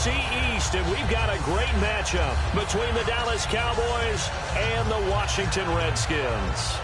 NFC East, and we've got a great matchup between the Dallas Cowboys and the Washington Redskins.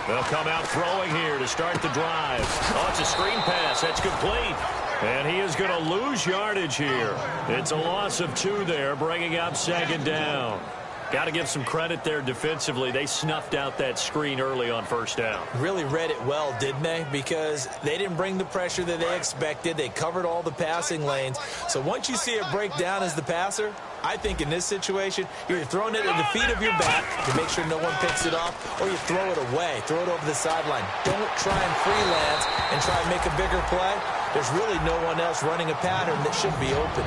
They'll come out throwing here to start the drive. Oh, it's a screen pass. That's complete. And he is going to lose yardage here. It's a loss of 2 there, bringing up 2nd down. Got to give some credit there defensively. They snuffed out that screen early on 1st down. Really read it well, didn't they? Because they didn't bring the pressure that they expected. They covered all the passing lanes. So once you see it break down as the passer, I think in this situation, you're throwing it at the feet of your back to make sure no one picks it off, or you throw it away, throw it over the sideline. Don't try and freelance and try and make a bigger play. There's really no one else running a pattern that should be open.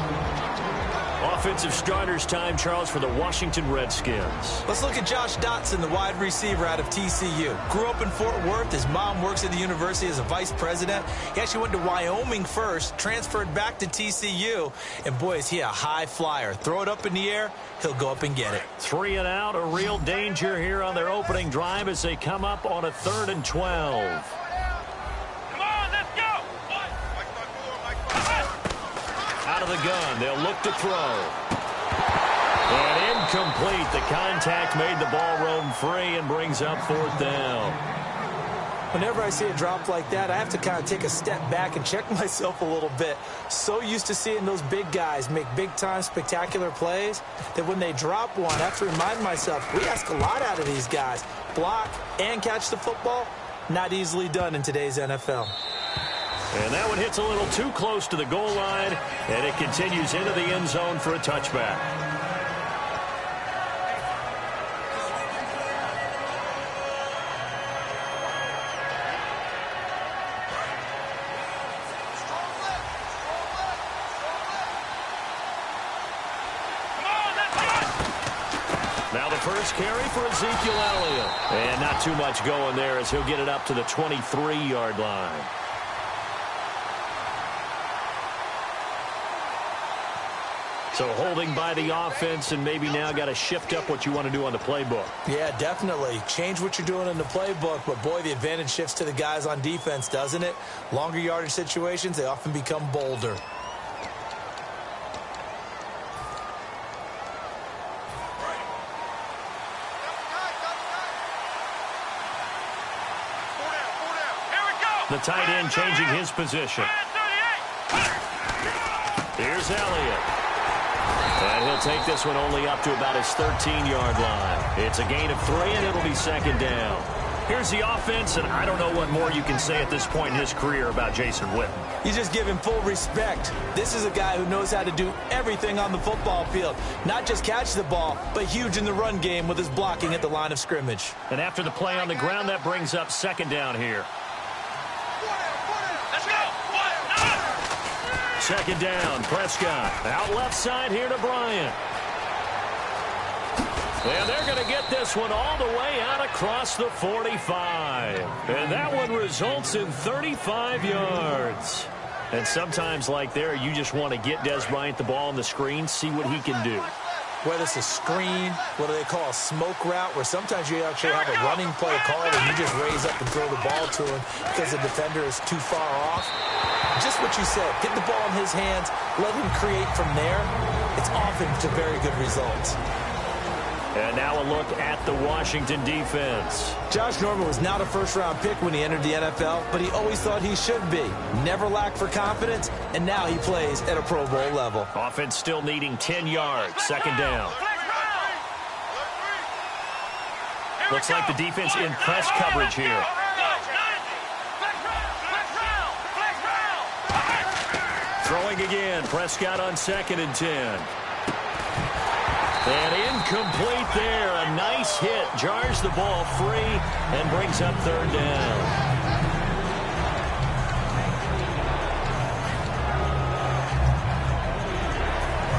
Offensive starters time, Charles, for the Washington Redskins. Let's look at Josh Dotson, the wide receiver out of TCU. Grew up in Fort Worth. His mom works at the university as a vice president. He actually went to Wyoming first, transferred back to TCU, and boy, is he a high flyer. Throw it up in the air, he'll go up and get it. 3 and out, a real danger here on their opening drive as they come up on a 3rd and 12. Out of the gun, they'll look to throw. And incomplete. The contact made the ball roam free and brings up 4th down. Whenever I see a drop like that, I have to kind of take a step back and check myself a little bit. So used to seeing those big guys make big-time spectacular plays that when they drop one, I have to remind myself, we ask a lot out of these guys. Block and catch the football, not easily done in today's NFL. And that one hits a little too close to the goal line, and it continues into the end zone for a touchback. Now the first carry for Ezekiel Elliott. And not too much going there as he'll get it up to the 23-yard line. So holding by the offense, and maybe now got to shift up what you want to do on the playbook. Yeah, definitely. Change what you're doing in the playbook, but boy, the advantage shifts to the guys on defense, doesn't it? Longer yardage situations, they often become bolder. The tight end changing his position. Here's Elliott. And he'll take this one only up to about his 13-yard line. It's a gain of 3, and it'll be 2nd down. Here's the offense, and I don't know what more you can say at this point in his career about Jason Witten. You just give him full respect. This is a guy who knows how to do everything on the football field. Not just catch the ball, but huge in the run game with his blocking at the line of scrimmage. And after the play on the ground, that brings up 2nd down here. 2nd down, Prescott. Out left side here to Bryant. And they're going to get this one all the way out across the 45. And that one results in 35 yards. And sometimes like there, you just want to get Des Bryant the ball on the screen, see what he can do. Whether it's a screen, what do they call a smoke route, where sometimes you actually have a running play called and you just raise up and throw the ball to him because the defender is too far off. Just what you said, get the ball in his hands, let him create from there. It's often to very good results. And now a look at the Washington defense. Josh Norman was not a first-round pick when he entered the NFL, but he always thought he should be. Never lacked for confidence, and now he plays at a Pro Bowl level. Offense still needing 10 yards. 2nd down. Looks like the defense in press coverage here. Throwing again. Prescott on 2nd and 10. And incomplete there. A nice hit. Jars the ball free and brings up 3rd down.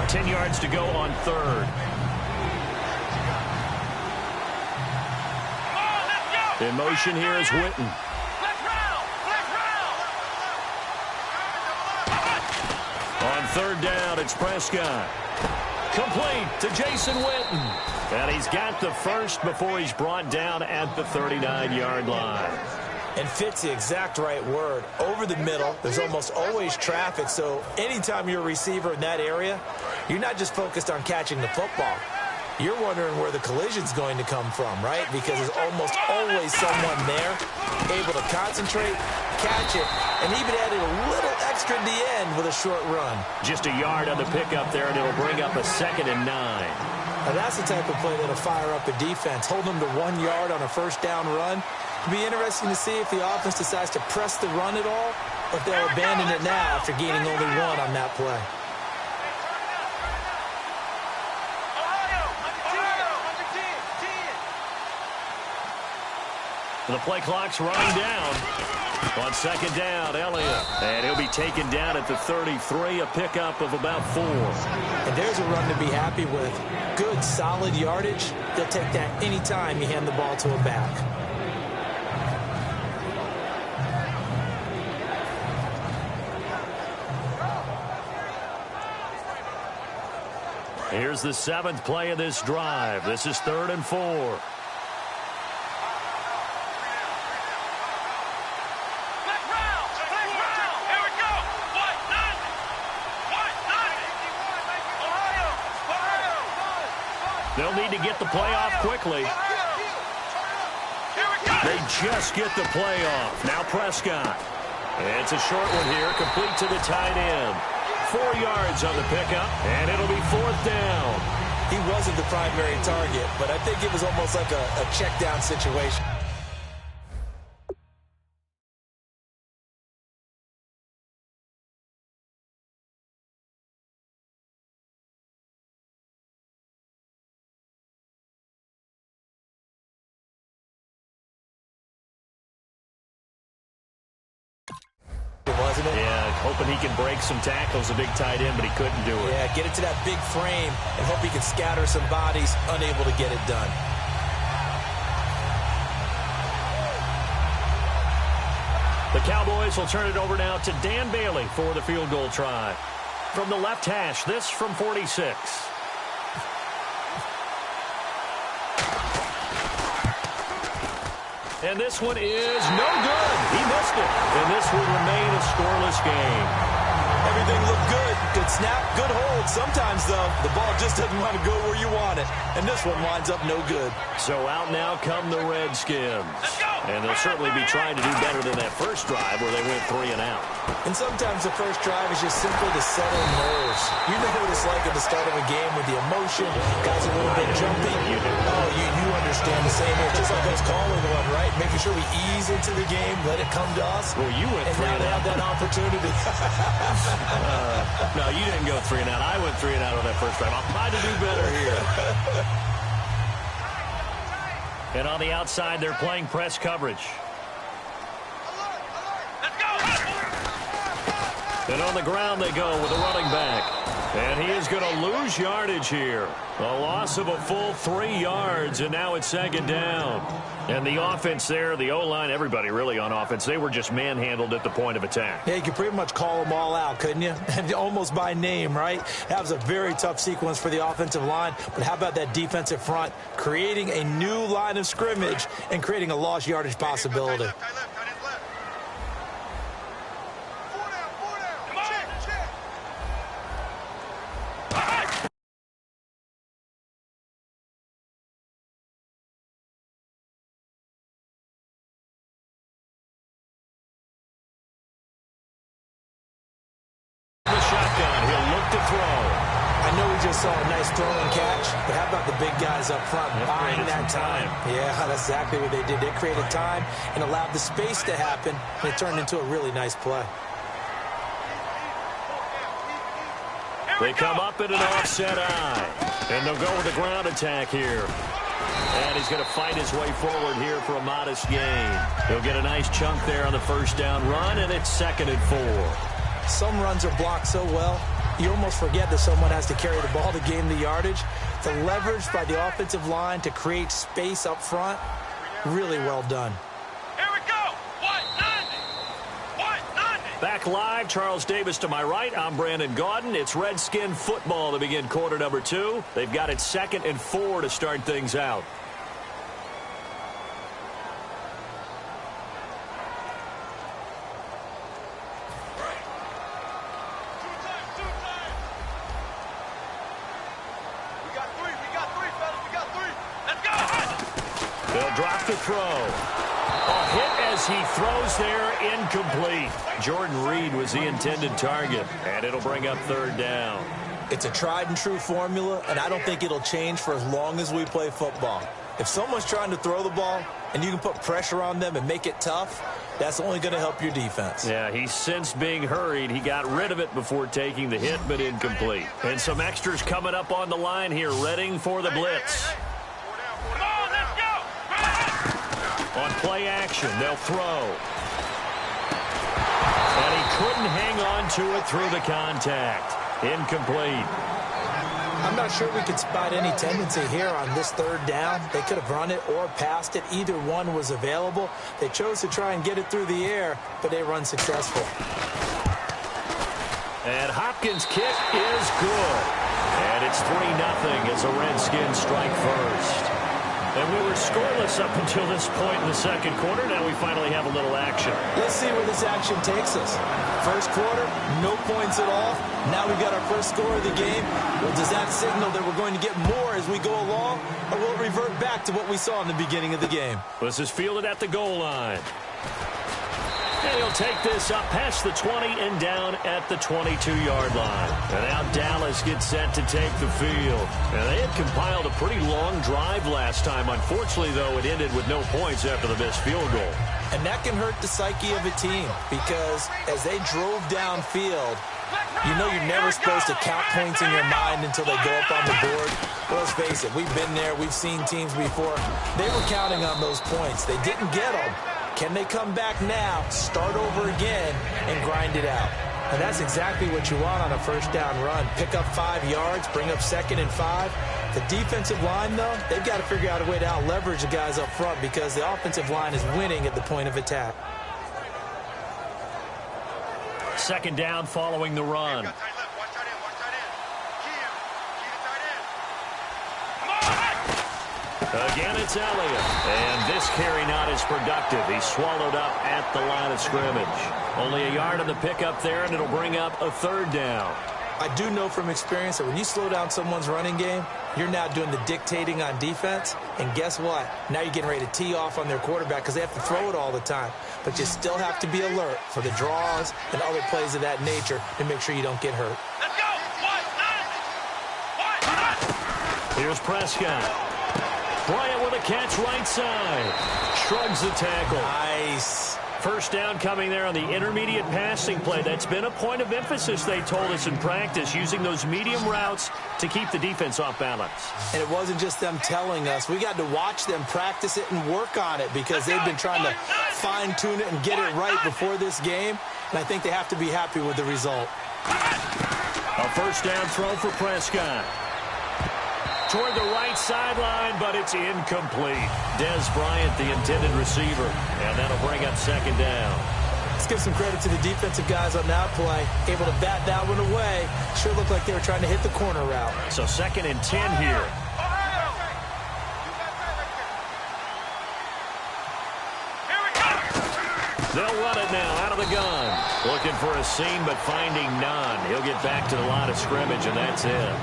Ten yards to go on 3rd. In motion here is Witten. third down, it's Prescott. Complete to Jason Witten. And he's got the first before he's brought down at the 39-yard line. And fits the exact right word. Over the middle, there's almost always traffic, so anytime you're a receiver in that area, you're not just focused on catching the football. You're wondering where the collision's going to come from, right? Because there's almost always someone there able to concentrate, catch it, and even added a little extra at the end with a short run. Just a yard on the pickup there, and it'll bring up a 2nd and 9. Now that's the type of play that'll fire up a defense. Hold them to 1 yard on a first down run. It'll be interesting to see if the offense decides to press the run at all, or if they'll abandon it now after gaining only 1 on that play. The play clock's running down. On 2nd down, Elliott. And he'll be taken down at the 33, a pickup of about 4. And there's a run to be happy with. Good, solid yardage. They'll take that anytime you hand the ball to a back. Here's the 7th play of this drive. This is 3rd and 4. They'll need to get the play off quickly. They just get the play off. Now Prescott. It's a short one here, complete to the tight end. 4 yards on the pickup, and it'll be 4th down. He wasn't the primary target, but I think it was almost like a check down situation. Wasn't it? Yeah, hoping he can break some tackles, a big tight end, but he couldn't do it. Yeah, get it to that big frame and hope he can scatter some bodies, unable to get it done. The Cowboys will turn it over now to Dan Bailey for the field goal try. From the left hash, this from 46. And this one is no good. He missed it. And this will remain a scoreless game. Everything looked good. Good snap, good hold. Sometimes, though, the ball just doesn't want to go where you want it. And this one winds up no good. So out now come the Redskins. And they'll certainly be trying to do better than that first drive where they went 3 and out. And sometimes the first drive is just simply to settle nerves. You know what it's like at the start of a game with the emotion. Guys a little bit jumpy. Oh, you understand the same here. Just like us calling one, right? Making sure we ease into the game, let it come to us. Well, you went 3 and out. And now they have that opportunity. No, you didn't go 3 and out. I went 3 and out on that first drive. I'll try to do better here. And on the outside, they're playing press coverage. And on the ground they go with a running back. And he is going to lose yardage here. A loss of a full 3 yards, and now it's 2nd down. And the offense there, the O-line, everybody really on offense, they were just manhandled at the point of attack. Yeah, you could pretty much call them all out, couldn't you? Almost by name, right? That was a very tough sequence for the offensive line. But how about that defensive front creating a new line of scrimmage and creating a lost yardage possibility? Saw a nice throw and catch, but how about the big guys up front buying that time? Yeah, that's exactly what they did. They created time and allowed the space to happen, and it turned into a really nice play. They come up in an offset eye, and they'll go with a ground attack here. And he's going to fight his way forward here for a modest gain. He'll get a nice chunk there on the first down run, and it's 2nd and 4. Some runs are blocked so well, you almost forget that someone has to carry the ball to gain the yardage. The leverage by the offensive line to create space up front, really well done. Here we go. 190. Back live, Charles Davis to my right. I'm Brandon Gaudin. It's Redskin football to begin quarter number 2. They've got it 2nd and 4 to start things out. They'll drop the throw. A hit as he throws there, incomplete. Jordan Reed was the intended target, and it'll bring up 3rd down. It's a tried and true formula, and I don't think it'll change for as long as we play football. If someone's trying to throw the ball and you can put pressure on them and make it tough, that's only going to help your defense. Yeah, he sensed being hurried. He got rid of it before taking the hit, but incomplete. And some extras coming up on the line here, readying for the blitz. On play action, they'll throw. And he couldn't hang on to it through the contact. Incomplete. I'm not sure we could spot any tendency here on this 3rd down. They could have run it or passed it. Either one was available. They chose to try and get it through the air, but they were unsuccessful. And Hopkins' kick is good. And it's 3-0 as the Redskins strike first. And we were scoreless up until this point in the 2nd quarter. Now we finally have a little action. Let's see where this action takes us. First quarter, no points at all. Now we've got our first score of the game. Well, does that signal that we're going to get more as we go along? Or will it revert back to what we saw in the beginning of the game? This is fielded at the goal line. And he'll take this up past the 20 and down at the 22-yard line. And now Dallas gets set to take the field. And they had compiled a pretty long drive last time. Unfortunately, though, it ended with no points after the missed field goal. And that can hurt the psyche of a team because as they drove downfield, you know you're never supposed to count points in your mind until they go up on the board. Well, let's face it, we've been there. We've seen teams before. They were counting on those points. They didn't get them. Can they come back now, start over again, and grind it out? And that's exactly what you want on a first down run. Pick up 5 yards, bring up 2nd and 5. The defensive line, though, they've got to figure out a way to out-leverage the guys up front because the offensive line is winning at the point of attack. 2nd down following the run. Again, it's Elliott. And this carry not as productive. He's swallowed up at the line of scrimmage. Only a yard on the pickup there, and it'll bring up a 3rd down. I do know from experience that when you slow down someone's running game, you're now doing the dictating on defense. And guess what? Now you're getting ready to tee off on their quarterback because they have to throw it all the time. But you still have to be alert for the draws and other plays of that nature to make sure you don't get hurt. Here's Prescott. Bryant with a catch right side. Shrugs the tackle. Nice. First down coming there on the intermediate passing play. That's been a point of emphasis, they told us in practice, using those medium routes to keep the defense off balance. And it wasn't just them telling us. We got to watch them practice it and work on it because they've been trying to fine-tune it and get it right before this game. And I think they have to be happy with the result. A first down throw for Prescott. Toward the right sideline, but it's incomplete. Dez Bryant, the intended receiver, and that'll bring up 2nd down. Let's give some credit to the defensive guys on that play. Able to bat that one away. Sure looked like they were trying to hit the corner route. So 2nd and 10 here. They'll run it now out of the gun. Looking for a seam, but finding none. He'll get back to the line of scrimmage, and that's it.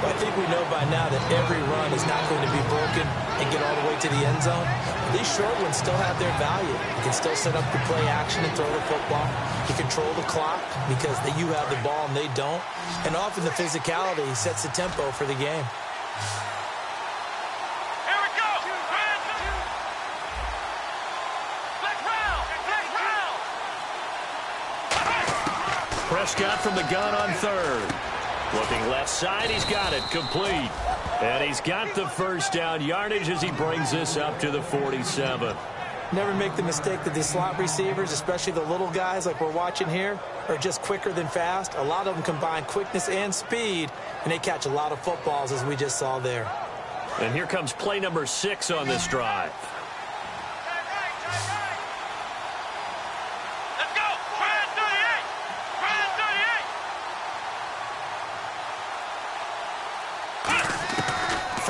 I think we know by now that every run is not going to be broken and get all the way to the end zone. These short ones still have their value. You can still set up the play action and throw the football. You control the clock because you have the ball and they don't. And often the physicality sets the tempo for the game. Prescott from the gun on 3rd. Looking left side, he's got it, complete. And he's got the first down yardage as he brings this up to the 47. Never make the mistake that the slot receivers, especially the little guys like we're watching here, are just quicker than fast. A lot of them combine quickness and speed, and they catch a lot of footballs as we just saw there. And here comes play number 6 on this drive.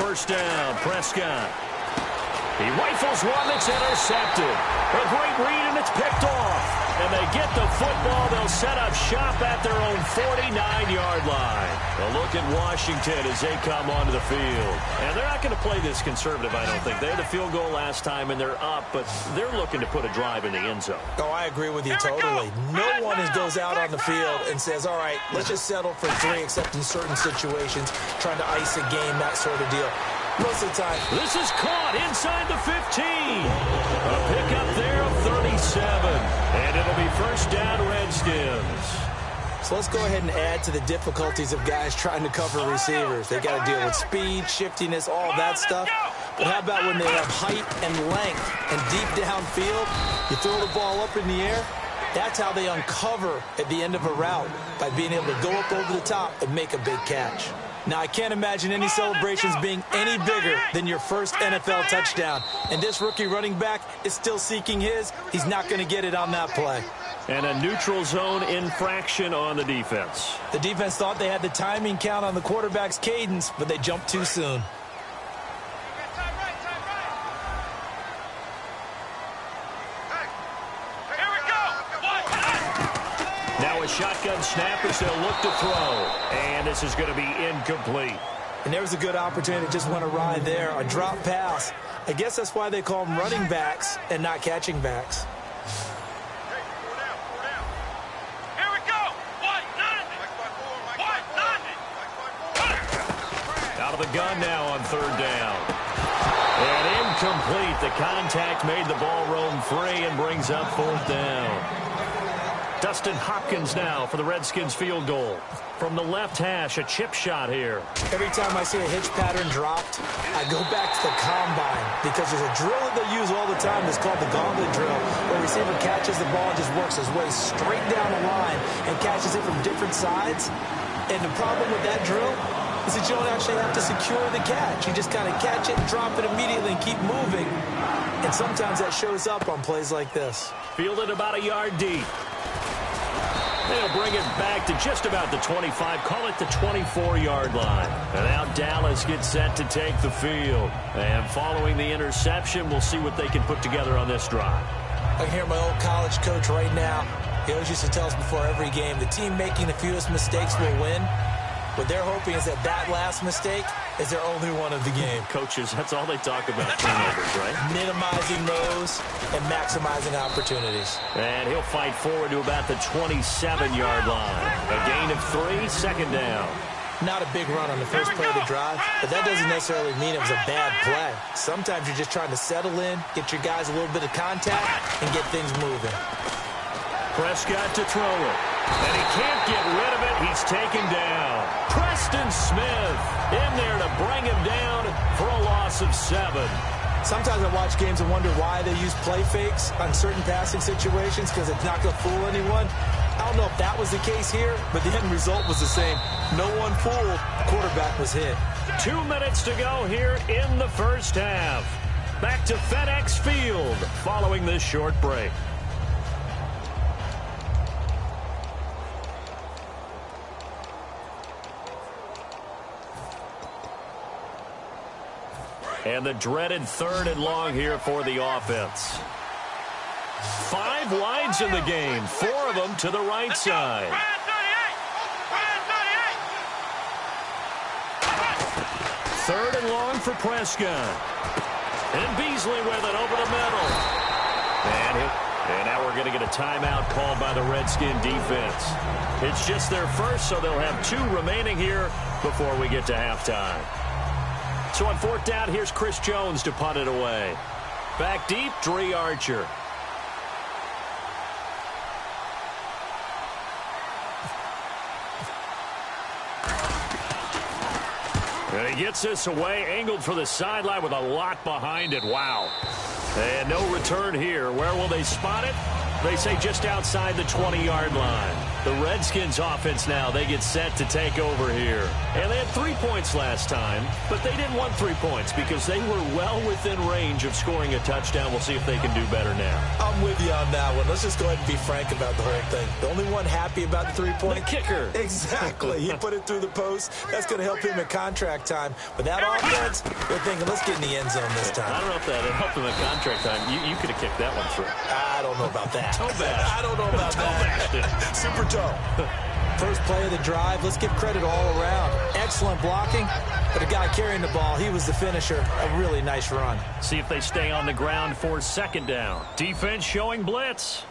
first down. Prescott. He rifles one that's intercepted. A great read, and it's picked off. And they get the football. They'll set up shop at their own 49-yard line. A look at Washington as they come onto the field. And they're not going to play this conservative, I don't think. They had the field goal last time, and they're up, but they're looking to put a drive in the end zone. Oh, I agree with you totally. No one goes out on the field and says, all right, let's just settle for 3, except in certain situations, trying to ice a game, that sort of deal. Most of the time. This is caught inside the 15. A pickup there of 37. And it'll be first down, Redskins. So let's go ahead and add to the difficulties of guys trying to cover receivers. They got to deal with speed, shiftiness, all that stuff. But how about when they have height and length and deep downfield? You throw the ball up in the air. That's how they uncover at the end of a route, by being able to go up over the top and make a big catch. Now, I can't imagine any celebrations being any bigger than your first NFL touchdown. And this rookie running back is still seeking his. He's not going to get it on that play. And a neutral zone infraction on the defense. The defense thought they had the timing count on the quarterback's cadence, but they jumped too soon. Now a shotgun snap as they'll look to throw. And this is going to be incomplete. And there was a good opportunity that just went awry there. A drop pass. I guess that's why they call them running backs and not catching backs. Here we go. Out of the gun now on third down. And incomplete. The contact made the ball roam free and brings up fourth down. Dustin Hopkins now for the Redskins field goal. From the left hash, a chip shot here. Every time I see a hitch pattern dropped, I go back to the combine, because there's a drill that they use all the time that's called the gauntlet drill, where a receiver catches the ball and just works his way straight down the line and catches it from different sides. And the problem with that drill is that you don't actually have to secure the catch. You just kind of catch it and drop it immediately and keep moving. And sometimes that shows up on plays like this. Fielded about a yard deep. They'll bring it back to just about the 25. Call it the 24-yard line. And now Dallas gets set to take the field. And following the interception, we'll see what they can put together on this drive. I can hear my old college coach right now. He always used to tell us before every game, the team making the fewest mistakes will win. What they're hoping is that last mistake is their only one of the game. Coaches, that's all they talk about, turnovers, right? Minimizing those and maximizing opportunities. And he'll fight forward to about the 27-yard line. A gain of 3, second down. Not a big run on the first play of the drive, but that doesn't necessarily mean it was a bad play. Sometimes you're just trying to settle in, get your guys a little bit of contact, and get things moving. Prescott to throw it. And he can't get rid of it. He's taken down. Preston Smith in there to bring him down for a loss of 7. Sometimes I watch games and wonder why they use play fakes on certain passing situations, because it's not going to fool anyone. I don't know if that was the case here, but the end result was the same. No one fooled. The quarterback was hit. 2 minutes to go here in the first half. Back to FedEx Field following this short break. And the dreaded 3rd and long here for the offense. 5 wides in the game, 4 of them to the right side. 3rd and long for Prescott. And Beasley with it over the middle. And now we're going to get a timeout called by the Redskin defense. It's just their first, so they'll have 2 remaining here before we get to halftime. So on 4th down, here's Chris Jones to punt it away. Back deep, Dre Archer. And he gets this away, angled for the sideline with a lot behind it. Wow. And no return here. Where will they spot it? They say just outside the 20-yard line. The Redskins offense now, they get set to take over here. And they had 3 points last time, but they didn't want 3 points because they were well within range of scoring a touchdown. We'll see if they can do better now. I'm with you on that one. Let's just go ahead and be frank about the whole thing. The only one happy about the 3-point. The kicker. Exactly. He put it through the post. That's going to help him at contract time. But that offense, they're thinking, let's get in the end zone this time. I don't know if that helped him at contract time. You could have kicked that one through. I don't know about that. Toe bash. I don't know about that. Super toe. First play of the drive. Let's give credit all around. Excellent blocking, but the guy carrying the ball, he was the finisher. A really nice run. See if they stay on the ground for second down. Defense showing blitz.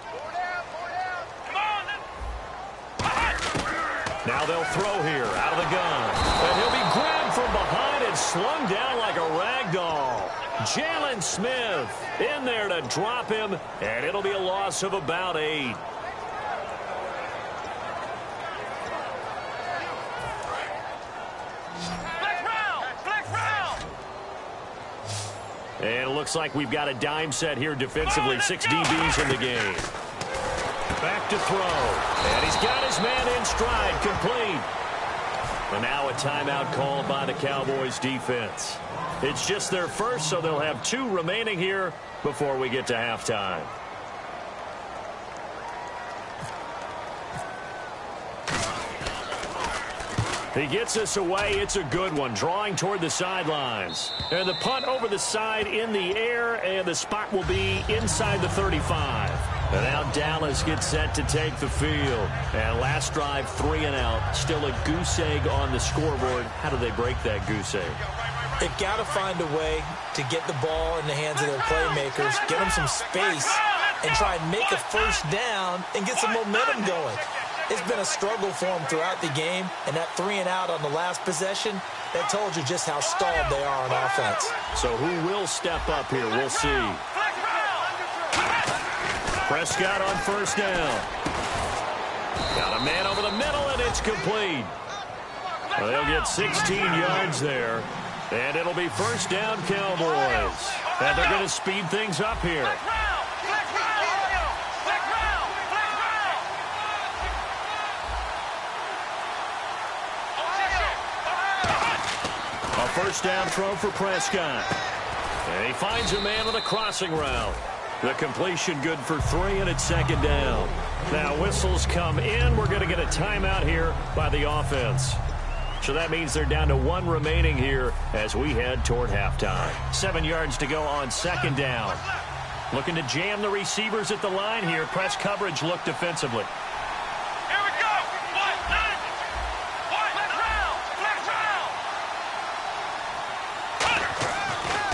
Now they'll throw here out of the gun. And he'll be grabbed from behind and slung down like a rag doll. Jalen Smith in there to drop him, and it'll be a loss of about 8. And it looks like we've got a dime set here defensively. 6 DBs in the game. Back to throw. And he's got his man in stride, complete. And now a timeout called by the Cowboys defense. It's just their first, so they'll have 2 remaining here before we get to halftime. He gets us away. It's a good one, drawing toward the sidelines. And the punt over the side in the air, and the spot will be inside the 35. And now Dallas gets set to take the field. And last drive, 3 and out. Still a goose egg on the scoreboard. How do they break that goose egg? They've got to find a way to get the ball in the hands of their playmakers, get them some space, and try and make a first down and get some momentum going. It's been a struggle for them throughout the game, and that 3 and out on the last possession, that told you just how stalled they are on offense. So who will step up here? We'll see. Prescott on first down. Got a man over the middle, and it's complete. Well, they'll get 16 yards there, and it'll be first down Cowboys. And they're going to speed things up here. A first down throw for Prescott. And he finds a man on the crossing route. The completion good for 3, and it's second down. Now whistles come in. We're going to get a timeout here by the offense. So that means they're down to 1 remaining here as we head toward halftime. 7 yards to go on second down. Looking to jam the receivers at the line here. Press coverage look defensively.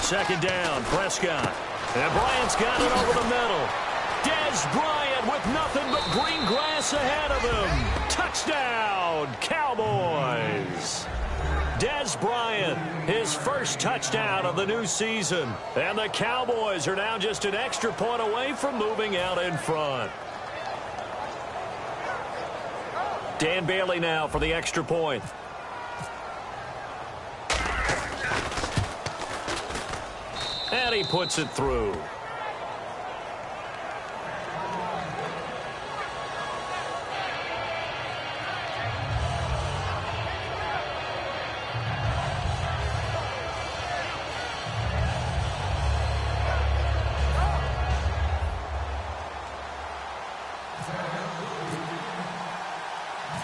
Second down, Prescott. And Bryant's got it over the middle. Dez Bryant with nothing but green grass ahead of him. Touchdown, Cowboys. Dez Bryant, his first touchdown of the new season. And the Cowboys are now just an extra point away from moving out in front. Dan Bailey now for the extra point. And he puts it through.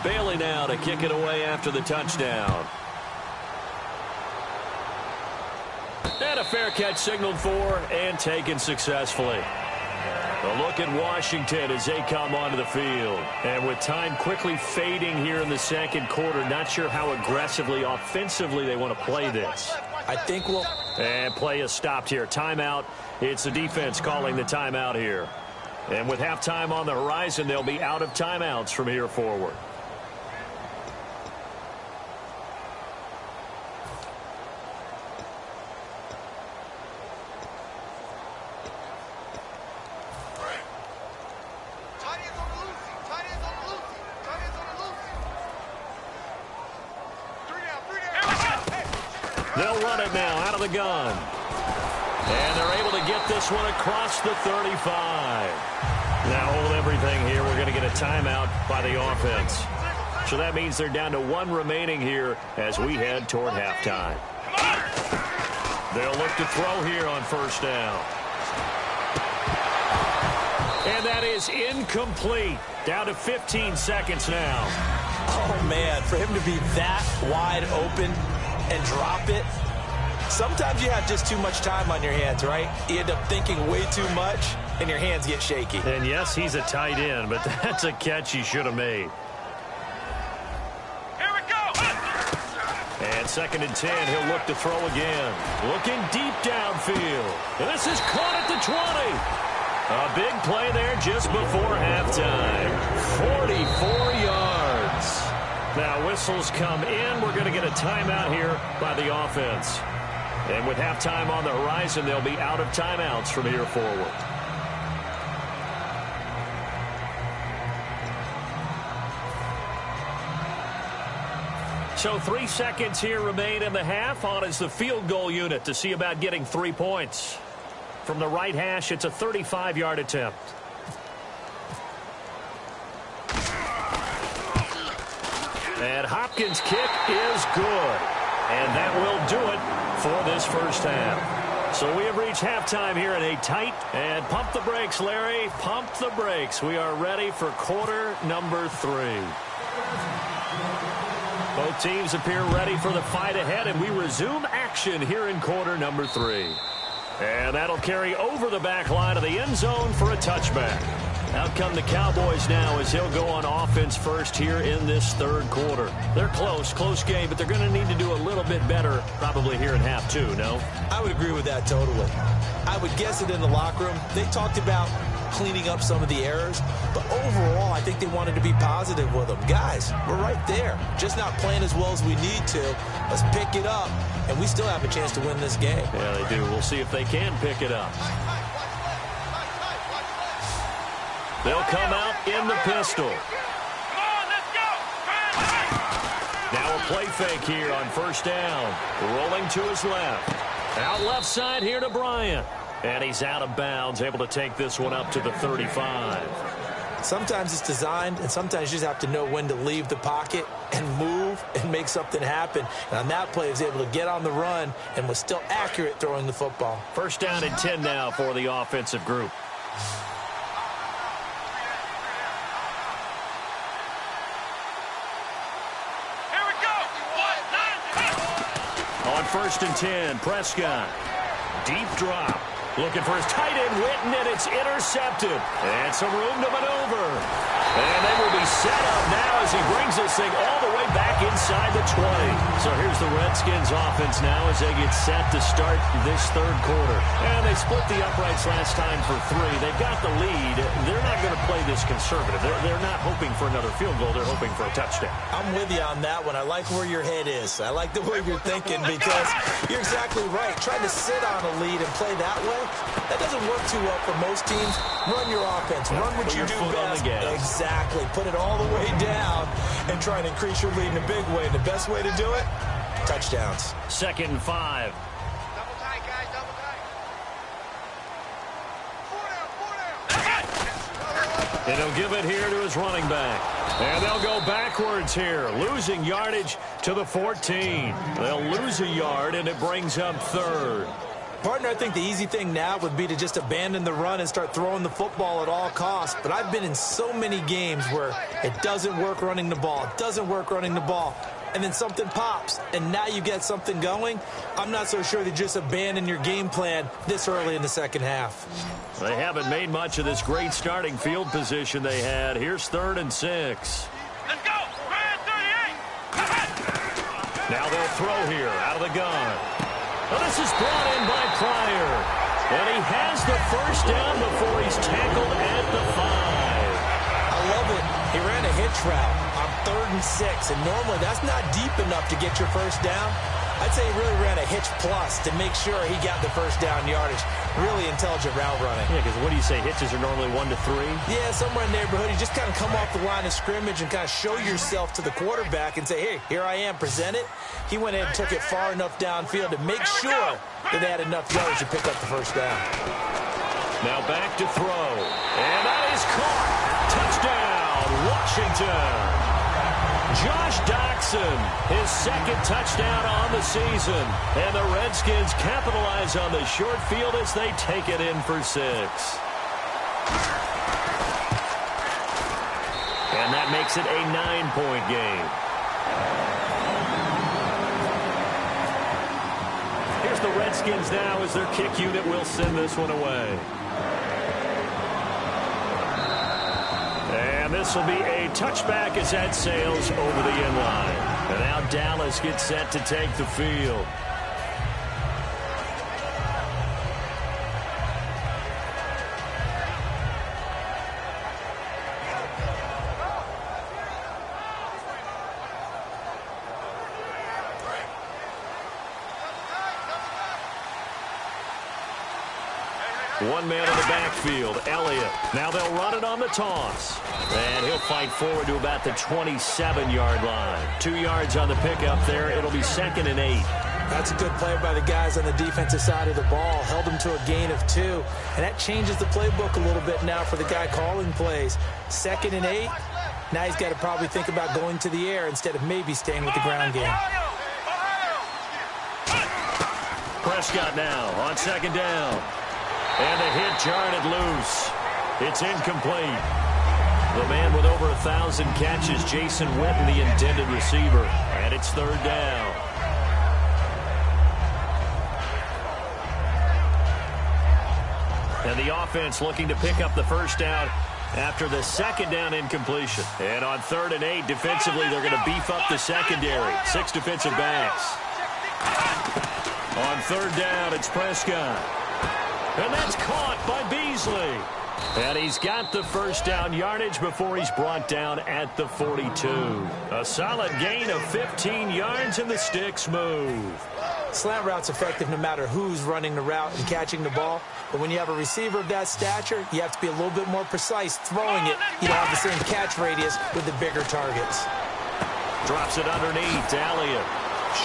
Bailey now to kick it away after the touchdown. And a fair catch signaled for and taken successfully. A look at Washington as they come onto the field. And with time quickly fading here in the second quarter, not sure how aggressively, offensively they want to play this. I think we'll... And play is stopped here. Timeout. It's the defense calling the timeout here. And with halftime on the horizon, they'll be out of timeouts from here forward. They'll run it now out of the gun. And they're able to get this one across the 35. Now hold everything here. We're going to get a timeout by the offense. So that means they're down to one remaining here as we head toward halftime. They'll look to throw here on first down. And that is incomplete. Down to 15 seconds now. Oh, man, for him to be that wide open and drop it. Sometimes you have just too much time on your hands, right? You end up thinking way too much, and your hands get shaky. And yes, he's a tight end, but that's a catch he should have made. Here we go. And 2nd and 10, he'll look to throw again. Looking deep downfield. And this is caught at the 20. A big play there just before halftime. 44 yards. Now whistles come in. We're going to get a timeout here by the offense. And with halftime on the horizon, they'll be out of timeouts from here forward. So 3 seconds here remain in the half. On is the field goal unit to see about getting 3 points. From the right hash, it's a 35-yard attempt. And Hopkins' kick is good. And that will do it for this first half. So we have reached halftime here in a tight, and pump the brakes, Larry. Pump the brakes. We are ready for quarter number 3. Both teams appear ready for the fight ahead, and we resume action here in quarter number 3. And that'll carry over the back line of the end zone for a touchback. Out come the Cowboys now as he'll go on offense first here in this third quarter. They're close game, but they're going to need to do a little bit better probably here in half 2, no? I would agree with that totally. I would guess it in the locker room. They talked about cleaning up some of the errors, but overall I think they wanted to be positive with them. Guys, we're right there, just not playing as well as we need to. Let's pick it up, and we still have a chance to win this game. Yeah, they do. We'll see if they can pick it up. They'll come out in the pistol. Come on, let's go. Now a play fake here on first down. Rolling to his left. Out left side here to Bryant. And he's out of bounds, able to take this one up to the 35. Sometimes it's designed, and sometimes you just have to know when to leave the pocket and move and make something happen. And on that play, he was able to get on the run and was still accurate throwing the football. First down and 10 now for the offensive group. Here we go. 1, 9, 10. On 1st and 10, Prescott. Deep drop. Looking for his tight end, Witten, and it's intercepted. And some room to maneuver. And they will be set up now as he brings this thing all the way back inside the 20. So here's the Redskins offense now as they get set to start this third quarter. And they split the uprights last time for 3. They've got the lead. They're not going to play this conservative. They're not hoping for another field goal. They're hoping for a touchdown. I'm with you on that one. I like where your head is. I like the way you're thinking because you're exactly right. Trying to sit on a lead and play that way, that doesn't work too well for most teams. Run your offense. Run what you do best. Exactly. Put it all the way down and try and increase your lead in a big way. And the best way to do it, touchdowns. 2nd and 5. Double tight, guys. Double tight. 4 down. And he'll give it here to his running back. And they'll go backwards here, losing yardage to the 14. They'll lose a yard, and it brings up 3rd. Partner, I think the easy thing now would be to just abandon the run and start throwing the football at all costs. But I've been in so many games where it doesn't work running the ball. It doesn't work running the ball. And then something pops, and now you get something going. I'm not so sure that just abandon your game plan this early in the second half. They haven't made much of this great starting field position they had. Here's 3rd and 6. Let's go. Ryan 38. Now they'll throw here out of the gun. Well, this is brought in by Pryor. And he has the first down before he's tackled at the 5. I love it. He ran a hitch route on 3rd and 6, and normally that's not deep enough to get your first down. I'd say he really ran a hitch plus to make sure he got the first down yardage. Really intelligent route running. Yeah, because what do you say, hitches are normally 1 to 3? Yeah, somewhere in the neighborhood. You just kind of come off the line of scrimmage and kind of show yourself to the quarterback and say, hey, here I am, present it. He went in and took it far enough downfield to make sure that they had enough yards to pick up the first down. Now back to throw. And that is caught. Touchdown, Washington. Josh Doxson, his second touchdown on the season. And the Redskins capitalize on the short field as they take it in for 6. And that makes it a 9-point game. Here's the Redskins now as their kick unit will send this one away. And this will be a touchback as that sails over the end line. And now Dallas gets set to take the field. One man in the backfield, Elliott. Now they'll run it on the toss. And he'll fight forward to about the 27-yard line. 2 yards on the pickup there. It'll be 2nd and 8. That's a good play by the guys on the defensive side of the ball. Held them to a gain of 2. And that changes the playbook a little bit now for the guy calling plays. 2nd and 8. Now he's got to probably think about going to the air instead of maybe staying with the ground game. Prescott now on 2nd down. And the hit jarred it loose. It's incomplete. The man with over 1,000 catches, Jason Witten, the intended receiver. And it's 3rd down. And the offense looking to pick up the first down after the 2nd down incompletion. And on 3rd and 8, defensively, they're going to beef up the secondary. 6 defensive backs. On 3rd down, it's Prescott. And that's caught by Beasley. And he's got the first down yardage before he's brought down at the 42. A solid gain of 15 yards, and the sticks move. Slant route's effective no matter who's running the route and catching the ball. But when you have a receiver of that stature, you have to be a little bit more precise throwing it. You don't have the same catch radius with the bigger targets. Drops it underneath to Elliott.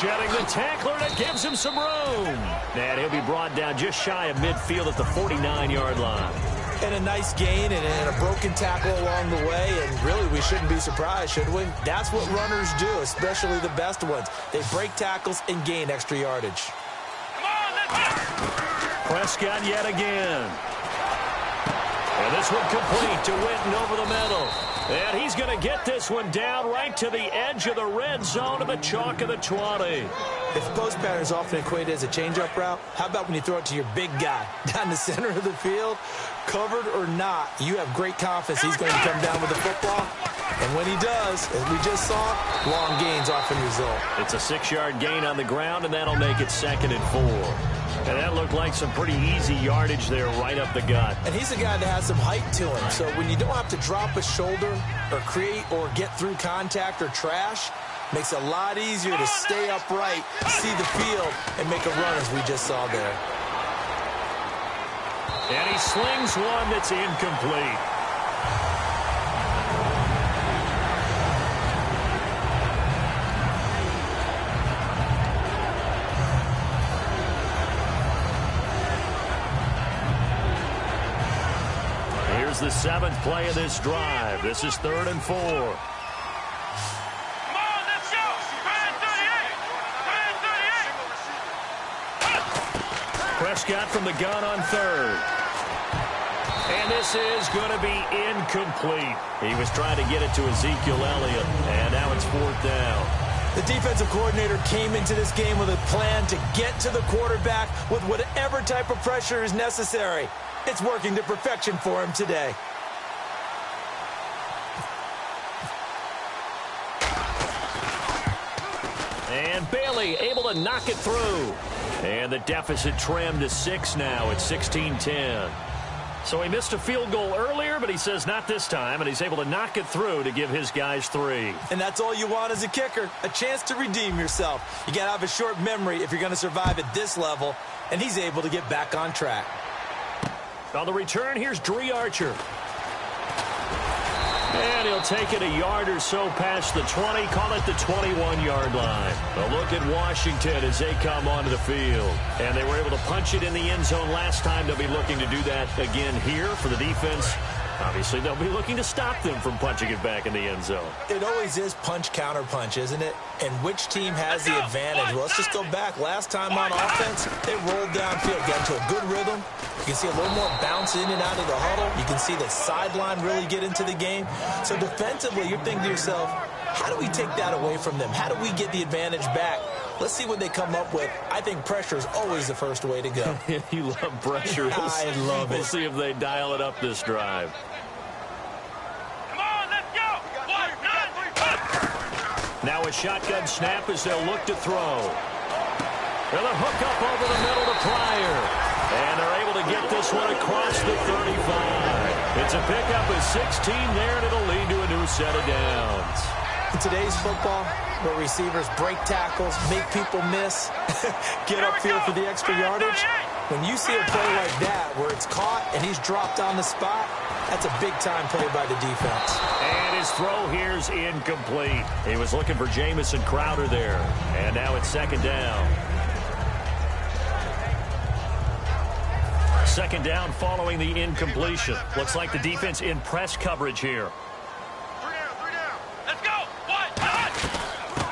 Shedding the tackler, and it gives him some room. And he'll be brought down just shy of midfield at the 49-yard line. And a nice gain and a broken tackle along the way. And really, we shouldn't be surprised, should we? That's what runners do, especially the best ones. They break tackles and gain extra yardage. Prescott yet again. And this one complete to Witten over the middle. And he's going to get this one down right to the edge of the red zone of the chalk of the 20. If post pattern is often equated as a change-up route, how about when you throw it to your big guy down the center of the field? Covered or not, you have great confidence he's going to come down with the football. And when he does, as we just saw, long gains often result. It's a 6-yard gain on the ground, and that'll make it 2nd and 4. And that looked like some pretty easy yardage there right up the gut. And he's a guy that has some height to him. So when you don't have to drop a shoulder or create or get through contact or trash, makes it a lot easier to stay upright, see the field, and make a run as we just saw there. And he slings one that's incomplete. Here's the 7th play of this drive. This is 3rd and 4. Come on, let's go. 38. Prescott from the gun on 3rd. And this is going to be incomplete. He was trying to get it to Ezekiel Elliott, and now it's 4th down. The defensive coordinator came into this game with a plan to get to the quarterback with whatever type of pressure is necessary. It's working to perfection for him today. And Bailey able to knock it through. And the deficit trimmed to 6 now at 16-10. So he missed a field goal earlier, but he says not this time, and he's able to knock it through to give his guys 3. And that's all you want as a kicker, a chance to redeem yourself. You got to have a short memory if you're going to survive at this level, and he's able to get back on track. On the return, here's Dree Archer. And he'll take it a yard or so past the 20, call it the 21-yard line. A look at Washington as they come onto the field. And they were able to punch it in the end zone last time. They'll be looking to do that again here for the defense. Obviously, they'll be looking to stop them from punching it back in the end zone. It always is punch-counter-punch, isn't it? And which team has the advantage? Well, let's just go back. Last time on offense, they rolled downfield, got into a good rhythm. You can see a little more bounce in and out of the huddle. You can see the sideline really get into the game. So defensively, you're thinking to yourself, how do we take that away from them? How do we get the advantage back? Let's see what they come up with. I think pressure is always the first way to go. You love pressure. I love it. We'll see if they dial it up this drive. Come on, let's go. 1, 2, 3, 4. Now a shotgun snap as they'll look to throw. With a hook up over the middle to Pryor. And they're able to get this one across the 35. It's a pickup of 16 there, and it'll lead to a new set of downs. In today's football, where receivers break tackles, make people miss, get upfield for the extra yardage, when you see a play like that where it's caught and he's dropped on the spot, that's a big-time play by the defense. And his throw here's incomplete. He was looking for Jamison Crowder there. And now it's second down. Second down following the incompletion. Looks like the defense in press coverage here. 3 down. Let's go. 1,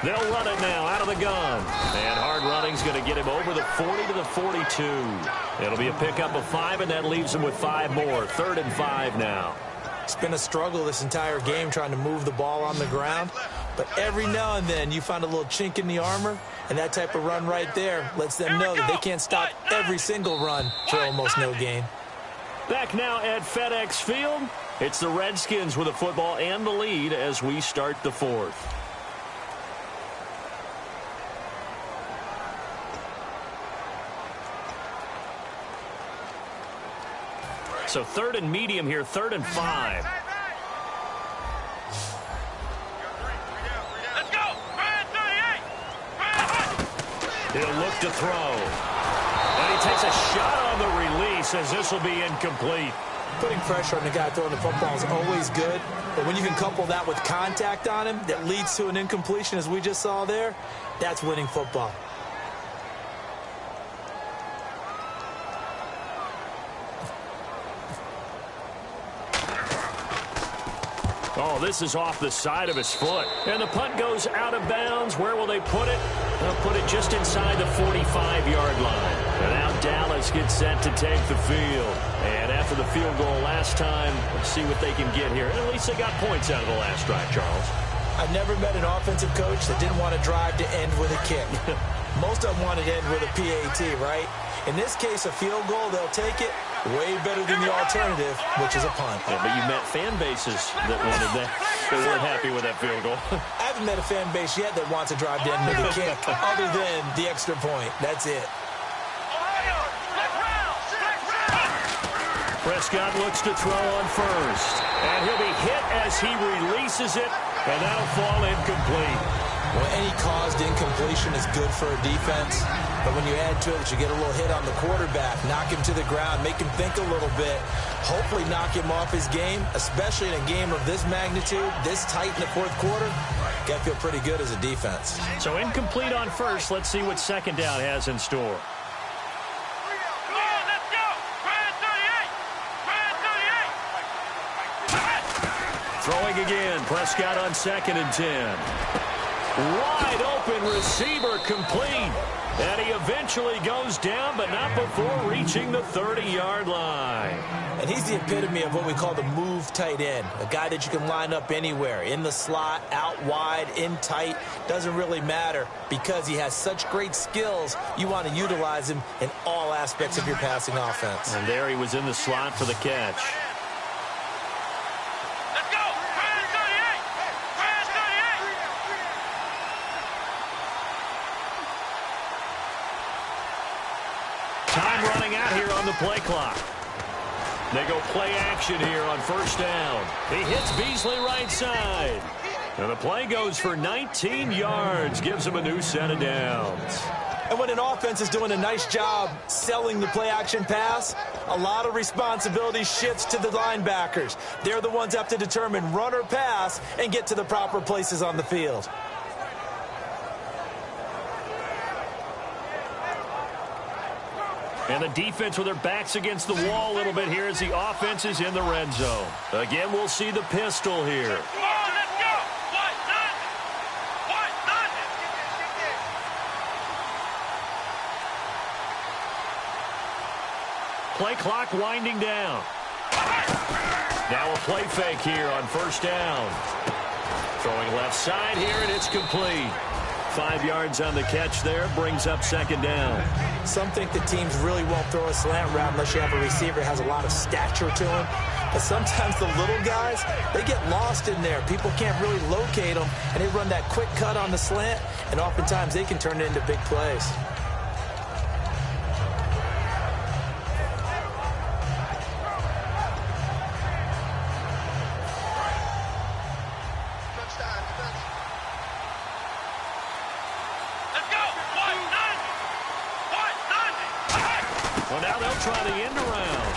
2. They'll run it now out of the gun. And hard running's going to get him over the 40 to the 42. It'll be a pickup of 5, and that leaves him with 5 more. 3rd and 5 now. It's been a struggle this entire game trying to move the ball on the ground. But every now and then you find a little chink in the armor, and that type of run right there lets them know that they can't stop every single run for almost no gain. Back now at FedEx Field. It's the Redskins with the football and the lead as we start the 4th. So 3rd and medium here, 3rd and 5. Let's go. 38. He'll look to throw. And he takes a shot on the release as this will be incomplete. Putting pressure on the guy throwing the football is always good, but when you can couple that with contact on him that leads to an incompletion as we just saw there, that's winning football. Oh, this is off the side of his foot. And the punt goes out of bounds. Where will they put it? They'll put it just inside the 45-yard line. And now Dallas gets set to take the field. And after the field goal last time, let's see what they can get here. At least they got points out of the last drive, Charles. I've never met an offensive coach that didn't want to drive to end with a kick. Most of them want to end with a PAT, right? In this case, a field goal, they'll take it. Way better than the alternative, which is a punt. Yeah, but you met fan bases that wanted that. They weren't happy with that field goal. I haven't met a fan base yet that wants to drive to end with a kick other than the extra point. That's it. Prescott looks to throw on first. And he'll be hit as he releases it, and that'll fall incomplete. Well, any caused incompletion is good for a defense. But when you add to it that you get a little hit on the quarterback, knock him to the ground, make him think a little bit, hopefully knock him off his game, especially in a game of this magnitude, this tight in the 4th quarter, got to feel pretty good as a defense. So incomplete on first. Let's see what second down has in store. Come on, let's go. 38. Throwing again. Prescott on 2nd and 10. Wide open receiver complete. And he eventually goes down, but not before reaching the 30-yard line. And he's the epitome of what we call the move tight end, a guy that you can line up anywhere, in the slot, out wide, in tight, doesn't really matter because he has such great skills. You want to utilize him in all aspects of your passing offense. And there he was in the slot for the catch. Let's go. 38. Time running out here on the play clock. They go play action here on first down. He hits Beasley right side. And the play goes for 19 yards. Gives him a new set of downs. And when an offense is doing a nice job selling the play action pass, a lot of responsibility shifts to the linebackers. They're the ones that have to determine run or pass and get to the proper places on the field. And the defense with their backs against the wall a little bit here as the offense is in the red zone. Again, we'll see the pistol here. Come on, let's go. What? Nothing. What? Nothing. Play clock winding down. Now a play fake here on first down. Throwing left side here, and it's complete. 5 yards on the catch there, brings up second down. Some think the teams really won't throw a slant route unless you have a receiver that has a lot of stature to him. But sometimes the little guys, they get lost in there. People can't really locate them, and they run that quick cut on the slant, and oftentimes they can turn it into big plays. Let's go. What? Nothing. What? Nothing. Well, now they'll try the end around.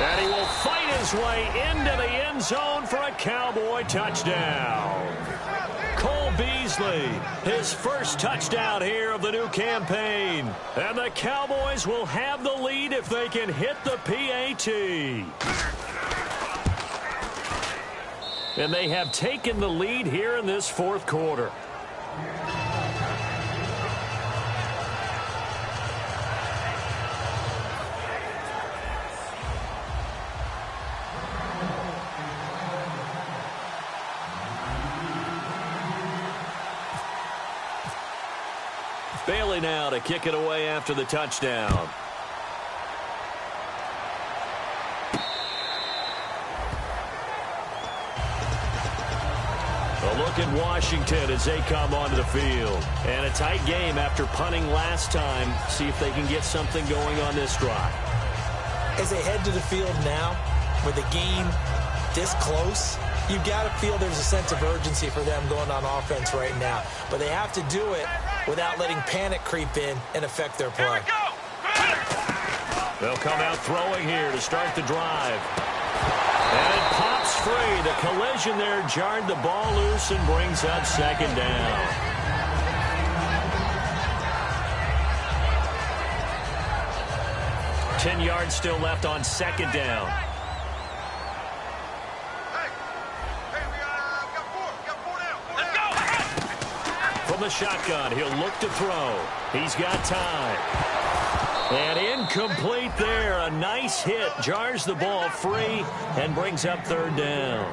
And he will fight his way into the end zone for a Cowboy touchdown. Cole Beasley, his first touchdown here of the new campaign. And the Cowboys will have the lead if they can hit the PAT. And they have taken the lead here in this fourth quarter. Bailey now to kick it away after the touchdown. A look at Washington as they come onto the field. And a tight game after punting last time. See if they can get something going on this drive. As they head to the field now, with the game this close, you've got to feel there's a sense of urgency for them going on offense right now. But they have to do it without letting panic creep in and affect their Here we play. go. They'll come out throwing here to start the drive. And it pops free. The collision there jarred the ball loose and brings up second down. Ten yards still left on second down. Hey, we got four now. Let's go. From the shotgun, he'll look to throw. He's got time. And incomplete there. A nice hit. Jars the ball free and brings up third down.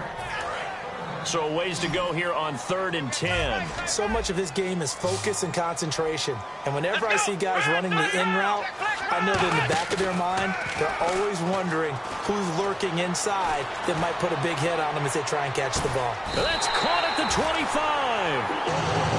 So a ways to go here on 3rd and 10. So much of this game is focus and concentration. And whenever I see guys running the in route, I know that in the back of their mind, they're always wondering who's lurking inside that might put a big hit on them as they try and catch the ball. That's caught at the 25.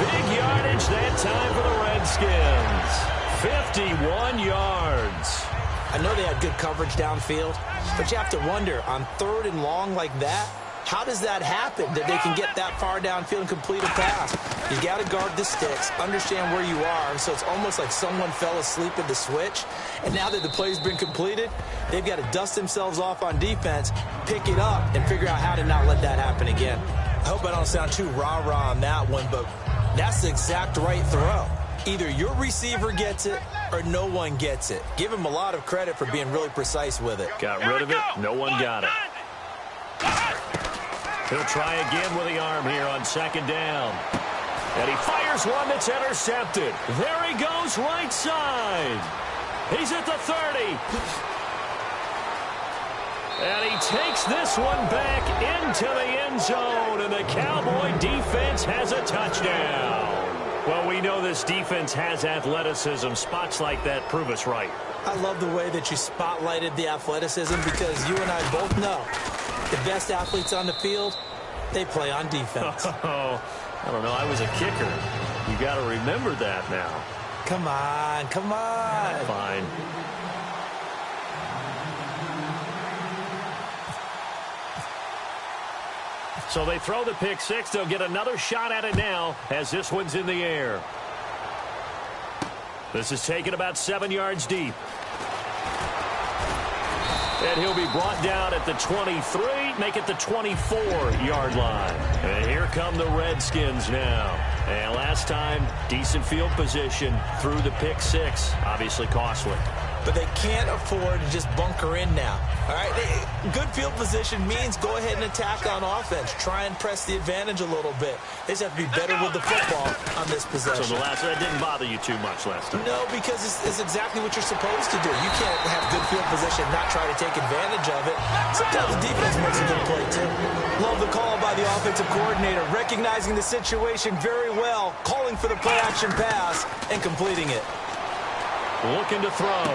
Big yardage that time for the Redskins. 51 yards. I know they had good coverage downfield, but you have to wonder, on 3rd and long like that, how does that happen, that they can get that far downfield and complete a pass? You got to guard the sticks, understand where you are, so it's almost like someone fell asleep at the switch, and now that the play's been completed, they've got to dust themselves off on defense, pick it up, and figure out how to not let that happen again. I hope I don't sound too rah-rah on that one, but that's the exact right throw. Either your receiver gets it or no one gets it. Give him a lot of credit for being really precise with it. Got rid of it. No one got it. He'll try again with the arm here on second down. And he fires one that's intercepted. There he goes right side. He's at the 30. And he takes this one back into the end zone. And the Cowboy defense has a touchdown. Well, we know this defense has athleticism. Spots like that prove us right. I love the way that you spotlighted the athleticism because you and I both know the best athletes on the field, they play on defense. Oh, I don't know. I was a kicker. You got to remember that now. Come on, come on. Fine. So they throw the pick six. They'll get another shot at it now as this one's in the air. This is taken about 7 yards deep. And he'll be brought down at the 23, make it the 24-yard line. And here come the Redskins now. And last time, decent field position through the pick six, obviously costly. but they can't afford to just bunker in now. All right, good field position means go ahead and attack on offense. Try and press the advantage a little bit. They just have to be better with the football on this possession. So that didn't bother you too much last time? No, because it's exactly what you're supposed to do. You can't have good field position and not try to take advantage of it. Sometimes the defense makes a good play, too. Love the call by the offensive coordinator, recognizing the situation very well, calling for the play-action pass, and completing it. Looking to throw.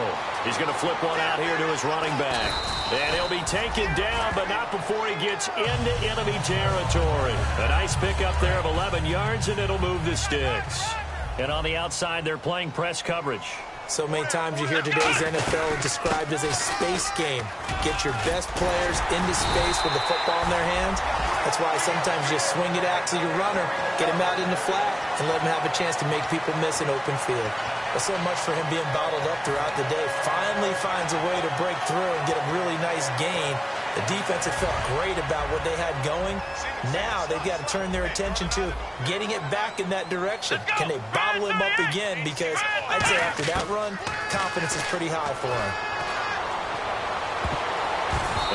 He's going to flip one out here to his running back. And he'll be taken down, but not before he gets into enemy territory. A nice pickup there of 11 yards, and it'll move the sticks. And on the outside, they're playing press coverage. So many times you hear today's NFL described as a space game. Get your best players into space with the football in their hands. That's why sometimes you swing it out to your runner, get him out in the flat, and let him have a chance to make people miss an open field. But so much for him being bottled up throughout the day. Finally finds a way to break through and get a really nice gain. The defense had felt great about what they had going. Now they've got to turn their attention to getting it back in that direction. Can they bottle him up again? Because I'd say after that run, confidence is pretty high for him.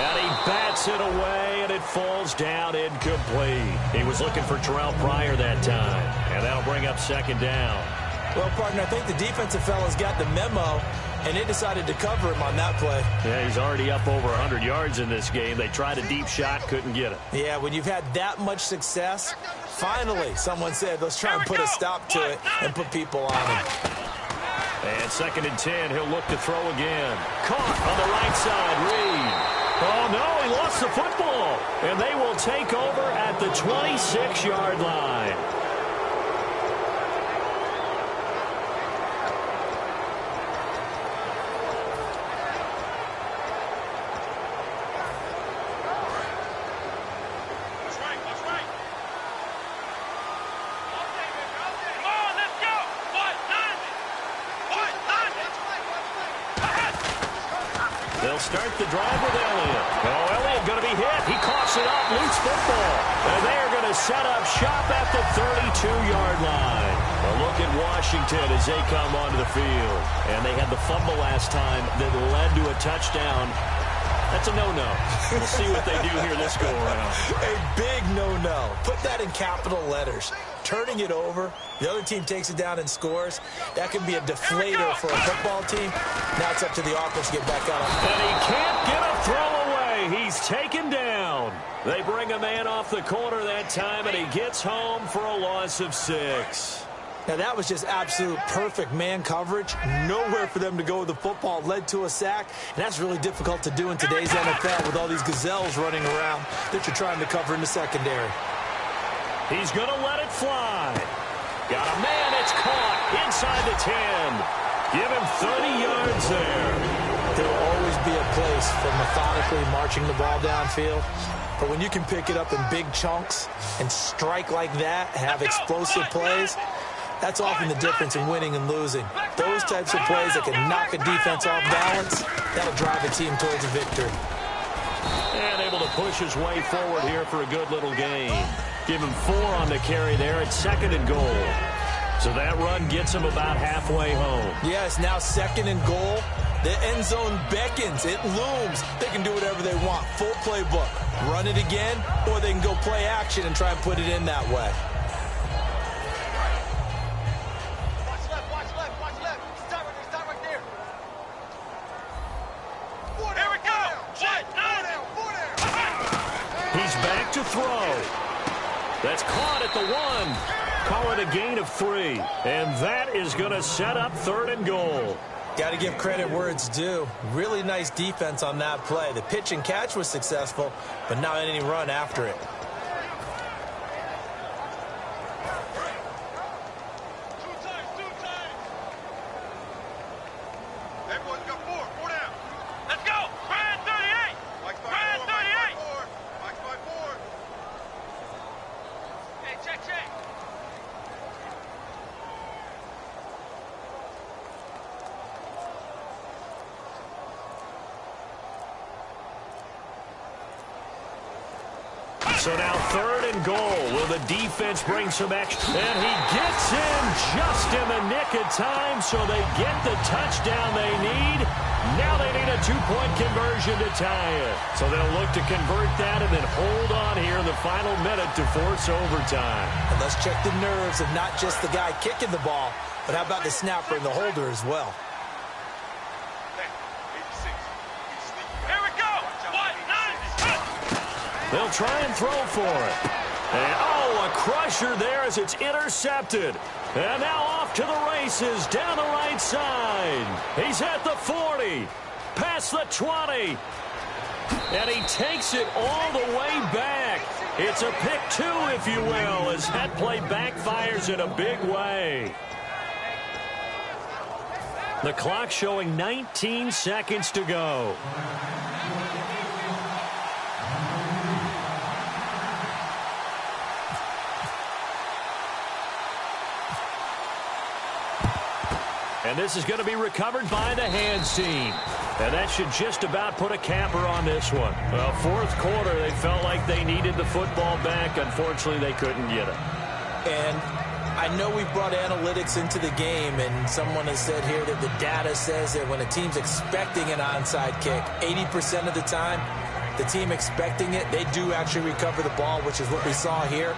And he bats it away, and it falls down incomplete. He was looking for Terrell Pryor that time, and that'll bring up second down. Well, partner, I think the defensive fellas got the memo, and they decided to cover him on that play. Yeah, he's already up over 100 yards in this game. They tried a deep shot, couldn't get it. Yeah, when you've had that much success, finally someone said, let's try and put a stop to it and put people on him. And 2nd and 10, he'll look to throw again. Caught on the right side, Reed. Oh, no, he lost the football. And they will take over at the 26-yard line. They'll start the drive with Elliott. Oh, Elliott going to be hit. He coughs it up, loose football. And they are going to set up shop at the 32-yard line. A look at Washington as they come onto the field. And they had the fumble last time that led to a touchdown. That's a no-no. We'll see what they do here this go-around. A big no-no. Put that in capital letters. Turning it over, the other team takes it down and scores. That can be a deflator for a football team. Now it's up to the offense to get back out. And he can't get a throw away. He's taken down. They bring a man off the corner that time, and he gets home for a loss of 6. Now, that was just absolute perfect man coverage. Nowhere for them to go with the football. Led to a sack. And that's really difficult to do in today's NFL with all these gazelles running around that you're trying to cover in the secondary. He's going to let it fly. Got a man. It's caught inside the 10. Give him 30 yards there. There will always be a place for methodically marching the ball downfield. But when you can pick it up in big chunks and strike like that, have explosive plays, that's often the difference in winning and losing. Those types of plays that can knock a defense off balance, that'll drive a team towards a victory. And able to push his way forward here for a good little gain. Give him 4 on the carry there at 2nd and goal. So that run gets him about halfway home. Yes, now 2nd and goal. The end zone beckons. It looms. They can do whatever they want. Full playbook. Run it again, or they can go play action and try and put it in that way. He's back to throw. That's caught at the 1. Call it a gain of 3. And that is going to set up 3rd and goal. Got to give credit where it's due. Really nice defense on that play. The pitch and catch was successful, but not any run after it. So now 3rd and goal. Will the defense bring some extra? And he gets in just in the nick of time, so they get the touchdown they need. Now they need a 2-point conversion to tie it. So they'll look to convert that and then hold on here in the final minute to force overtime. And let's check the nerves of not just the guy kicking the ball, but how about the snapper and the holder as well. Here we go. 1-9. They'll try and throw for it. And, a crusher there as it's intercepted. And now off to the races down the right side. He's at the 40, past the 20. And he takes it all the way back. It's a pick 2, if you will, as that play backfires in a big way. The clock showing 19 seconds to go. And this is going to be recovered by the hands team. And that should just about put a capper on this one. Well, 4th quarter, they felt like they needed the football back. Unfortunately, they couldn't get it. And I know we've brought analytics into the game, and someone has said here that the data says that when a team's expecting an onside kick, 80% of the time, the team expecting it, they do actually recover the ball, which is what we saw here.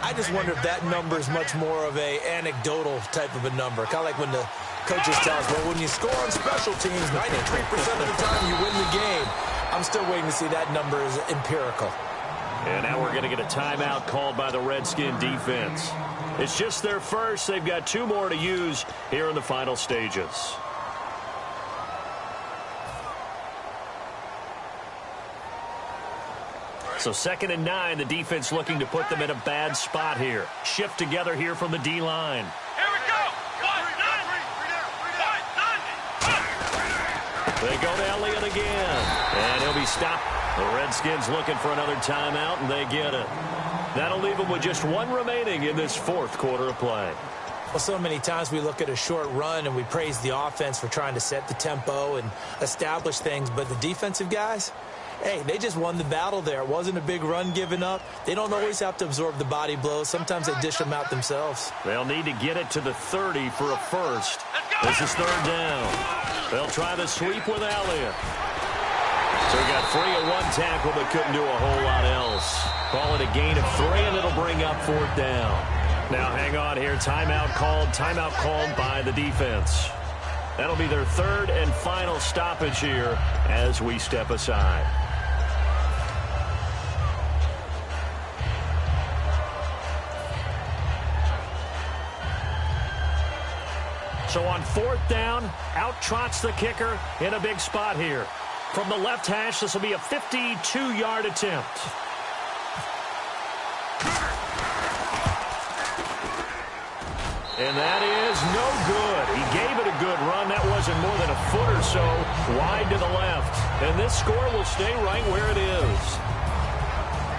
I just wonder if that number is much more of a anecdotal type of a number. Kind of like when the coaches tell us, well, when you score on special teams, 93% of the time you win the game. I'm still waiting to see that number is empirical. And now we're going to get a timeout called by the Redskin defense. It's just their first. They've got 2 more to use here in the final stages. So 2nd and 9, the defense looking to put them in a bad spot here. Shift together here from the D-line. Here we go. 1-9. They go to Elliott again, and he'll be stopped. The Redskins looking for another timeout, and they get it. That'll leave them with just 1 remaining in this 4th quarter of play. Well, so many times we look at a short run and we praise the offense for trying to set the tempo and establish things, but the defensive guys, hey, they just won the battle there. It wasn't a big run given up. They don't always have to absorb the body blows. Sometimes they dish them out themselves. They'll need to get it to the 30 for a first. This is 3rd down. They'll try the sweep with Elliott. So he got free of 1 tackle but couldn't do a whole lot else. Call it a gain of 3, and it'll bring up 4th down. Now hang on here. Timeout called by the defense. That'll be their 3rd and final stoppage here as we step aside. So on 4th down, out trots the kicker in a big spot here. From the left hash, this will be a 52-yard attempt. And that is no good. He gave it a good run. That wasn't more than a foot or so wide to the left. And this score will stay right where it is.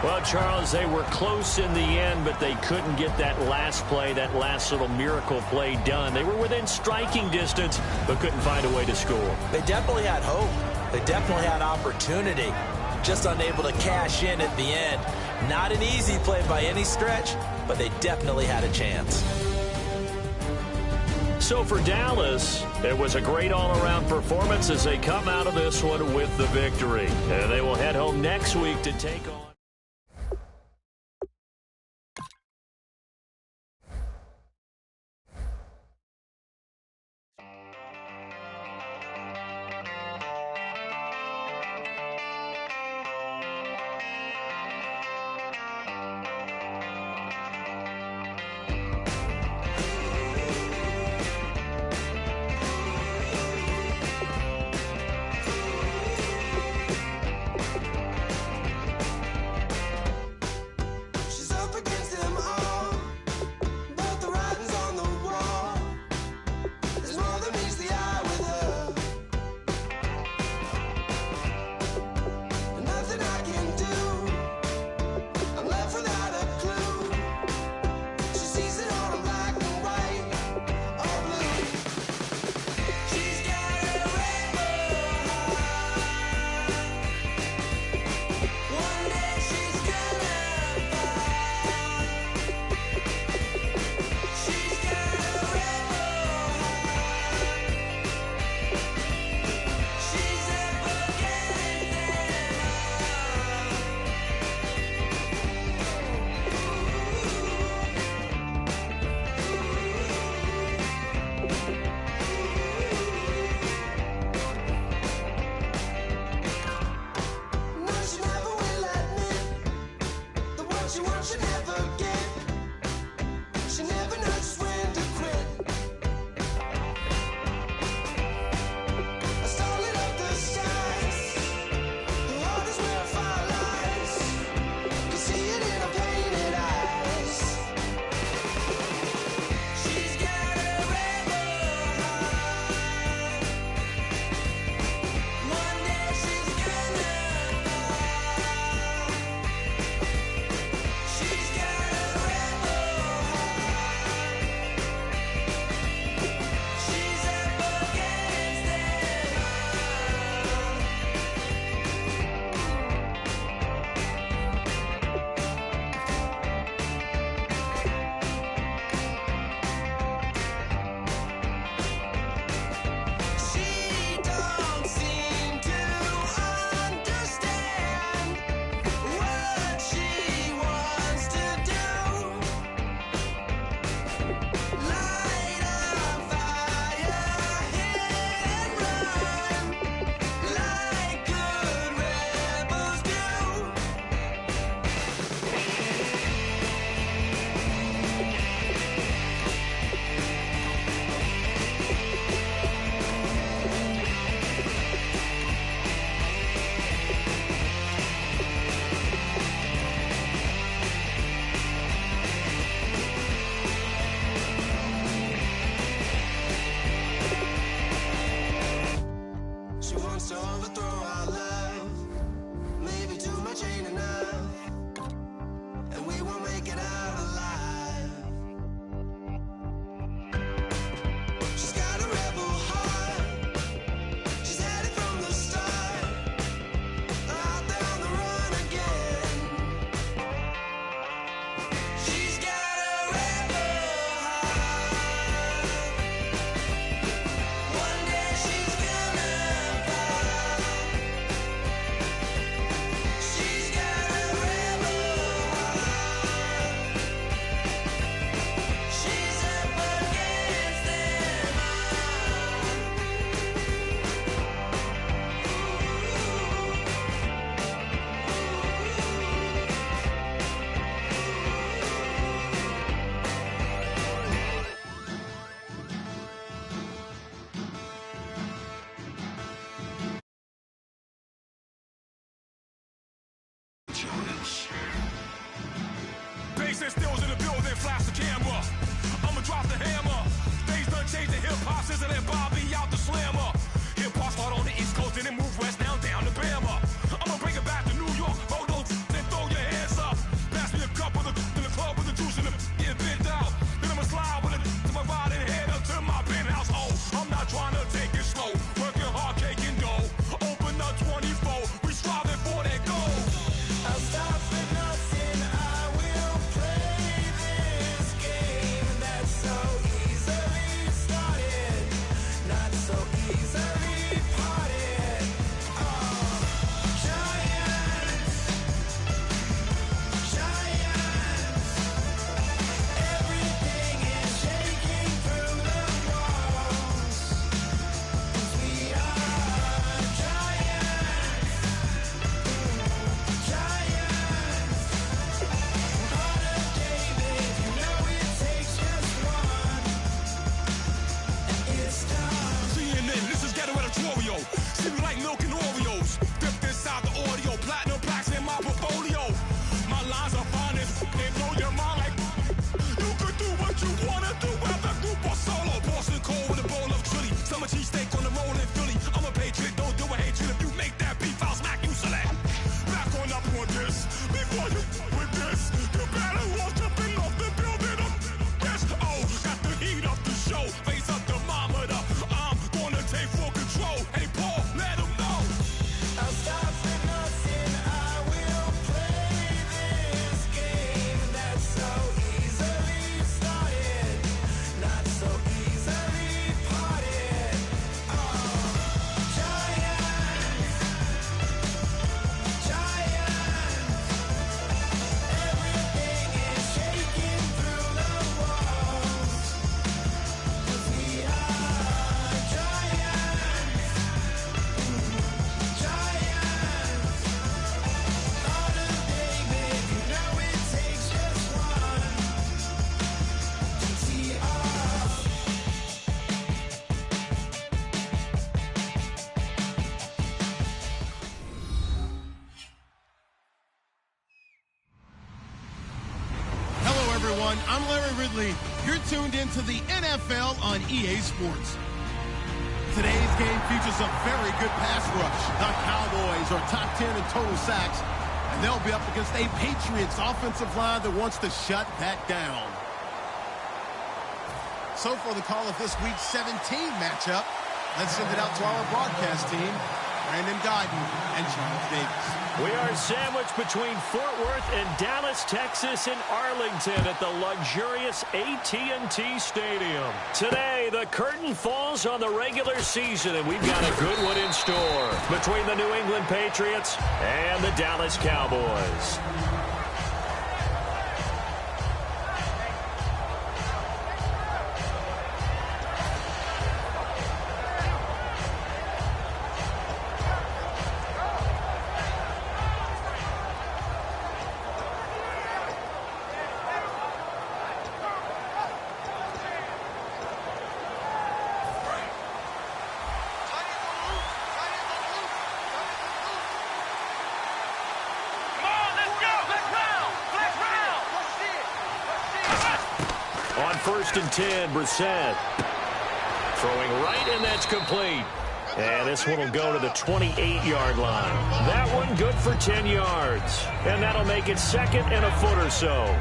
Well, Charles, they were close in the end, but they couldn't get that last play, that last little miracle play done. They were within striking distance, but couldn't find a way to score. They definitely had hope. They definitely had opportunity. Just unable to cash in at the end. Not an easy play by any stretch, but they definitely had a chance. So for Dallas, it was a great all-around performance as they come out of this one with the victory. And they will head home next week to take on. Jason Stills in the building, flash the camera. I'ma drop the hammer. Things done changed the hip-hop since I let Bobby out the slammer. Hip-hop start on the East Coast and then move west now down to Bama. I'ma bring it back to New York. Hold those and throw your hands up. Pass me a cup of the in the club with the juice and the get bent out. Then I'ma slide with it to my ride and head up to my penthouse. Oh, I'm not trying to take it slow. Working hard, cake and dough. Open up 24. We striving for that goal. I'll stop for nothing. I will play this game that's so easily started, not so easily parted. Giants, everything is shaking through the walls. 'Cause we are giants. Heart of David, you know it takes just one, and it's time. CNN, this is ghetto editorial. See me like milk and Oreos. Dipped inside the audio, platinum plaques in my portfolio. My lines are finest, they blow your mind like you could do what you wanna do, whether group or solo. Boston cold with a bowl of chili. Summer cheesesteak on the roll in Philly. I'm a patriot, don't do a hatred. If you make that beef, I'll smack you silly. Back on up on this. Before you with this, you better walk jumping off the building up this. Oh, got the heat up the show. Face up thermometer. I'm gonna take full control. Hey Paul, let him know. I'll stop for nothing. I will play this game that's so easily started, not so easily parted. Giants, everything is shaking through the walls. 'Cause we are giants. Heart of David, you know it takes just one. GTR. Hello, everyone. I'm Larry Ridley. You're tuned into the NFL on EA Sports. Today's game features a very good pass rush. The Cowboys are top 10 in total sacks, and they'll be up against a Patriots offensive line that wants to shut that down. So for the call of this week's 17 matchup, let's send it out to our broadcast team, Brandon Guyton and Charles Davis. We are sandwiched between Fort Worth and Dallas, Texas, and Arlington at the luxurious AT&T Stadium. Today, the curtain falls on the regular season, and we've got a good one in store between the New England Patriots and the Dallas Cowboys. On 1st and 10, Brissett throwing right, and that's complete. And this one will go to the 28-yard line. That one good for 10 yards. And that'll make it second and a foot or so.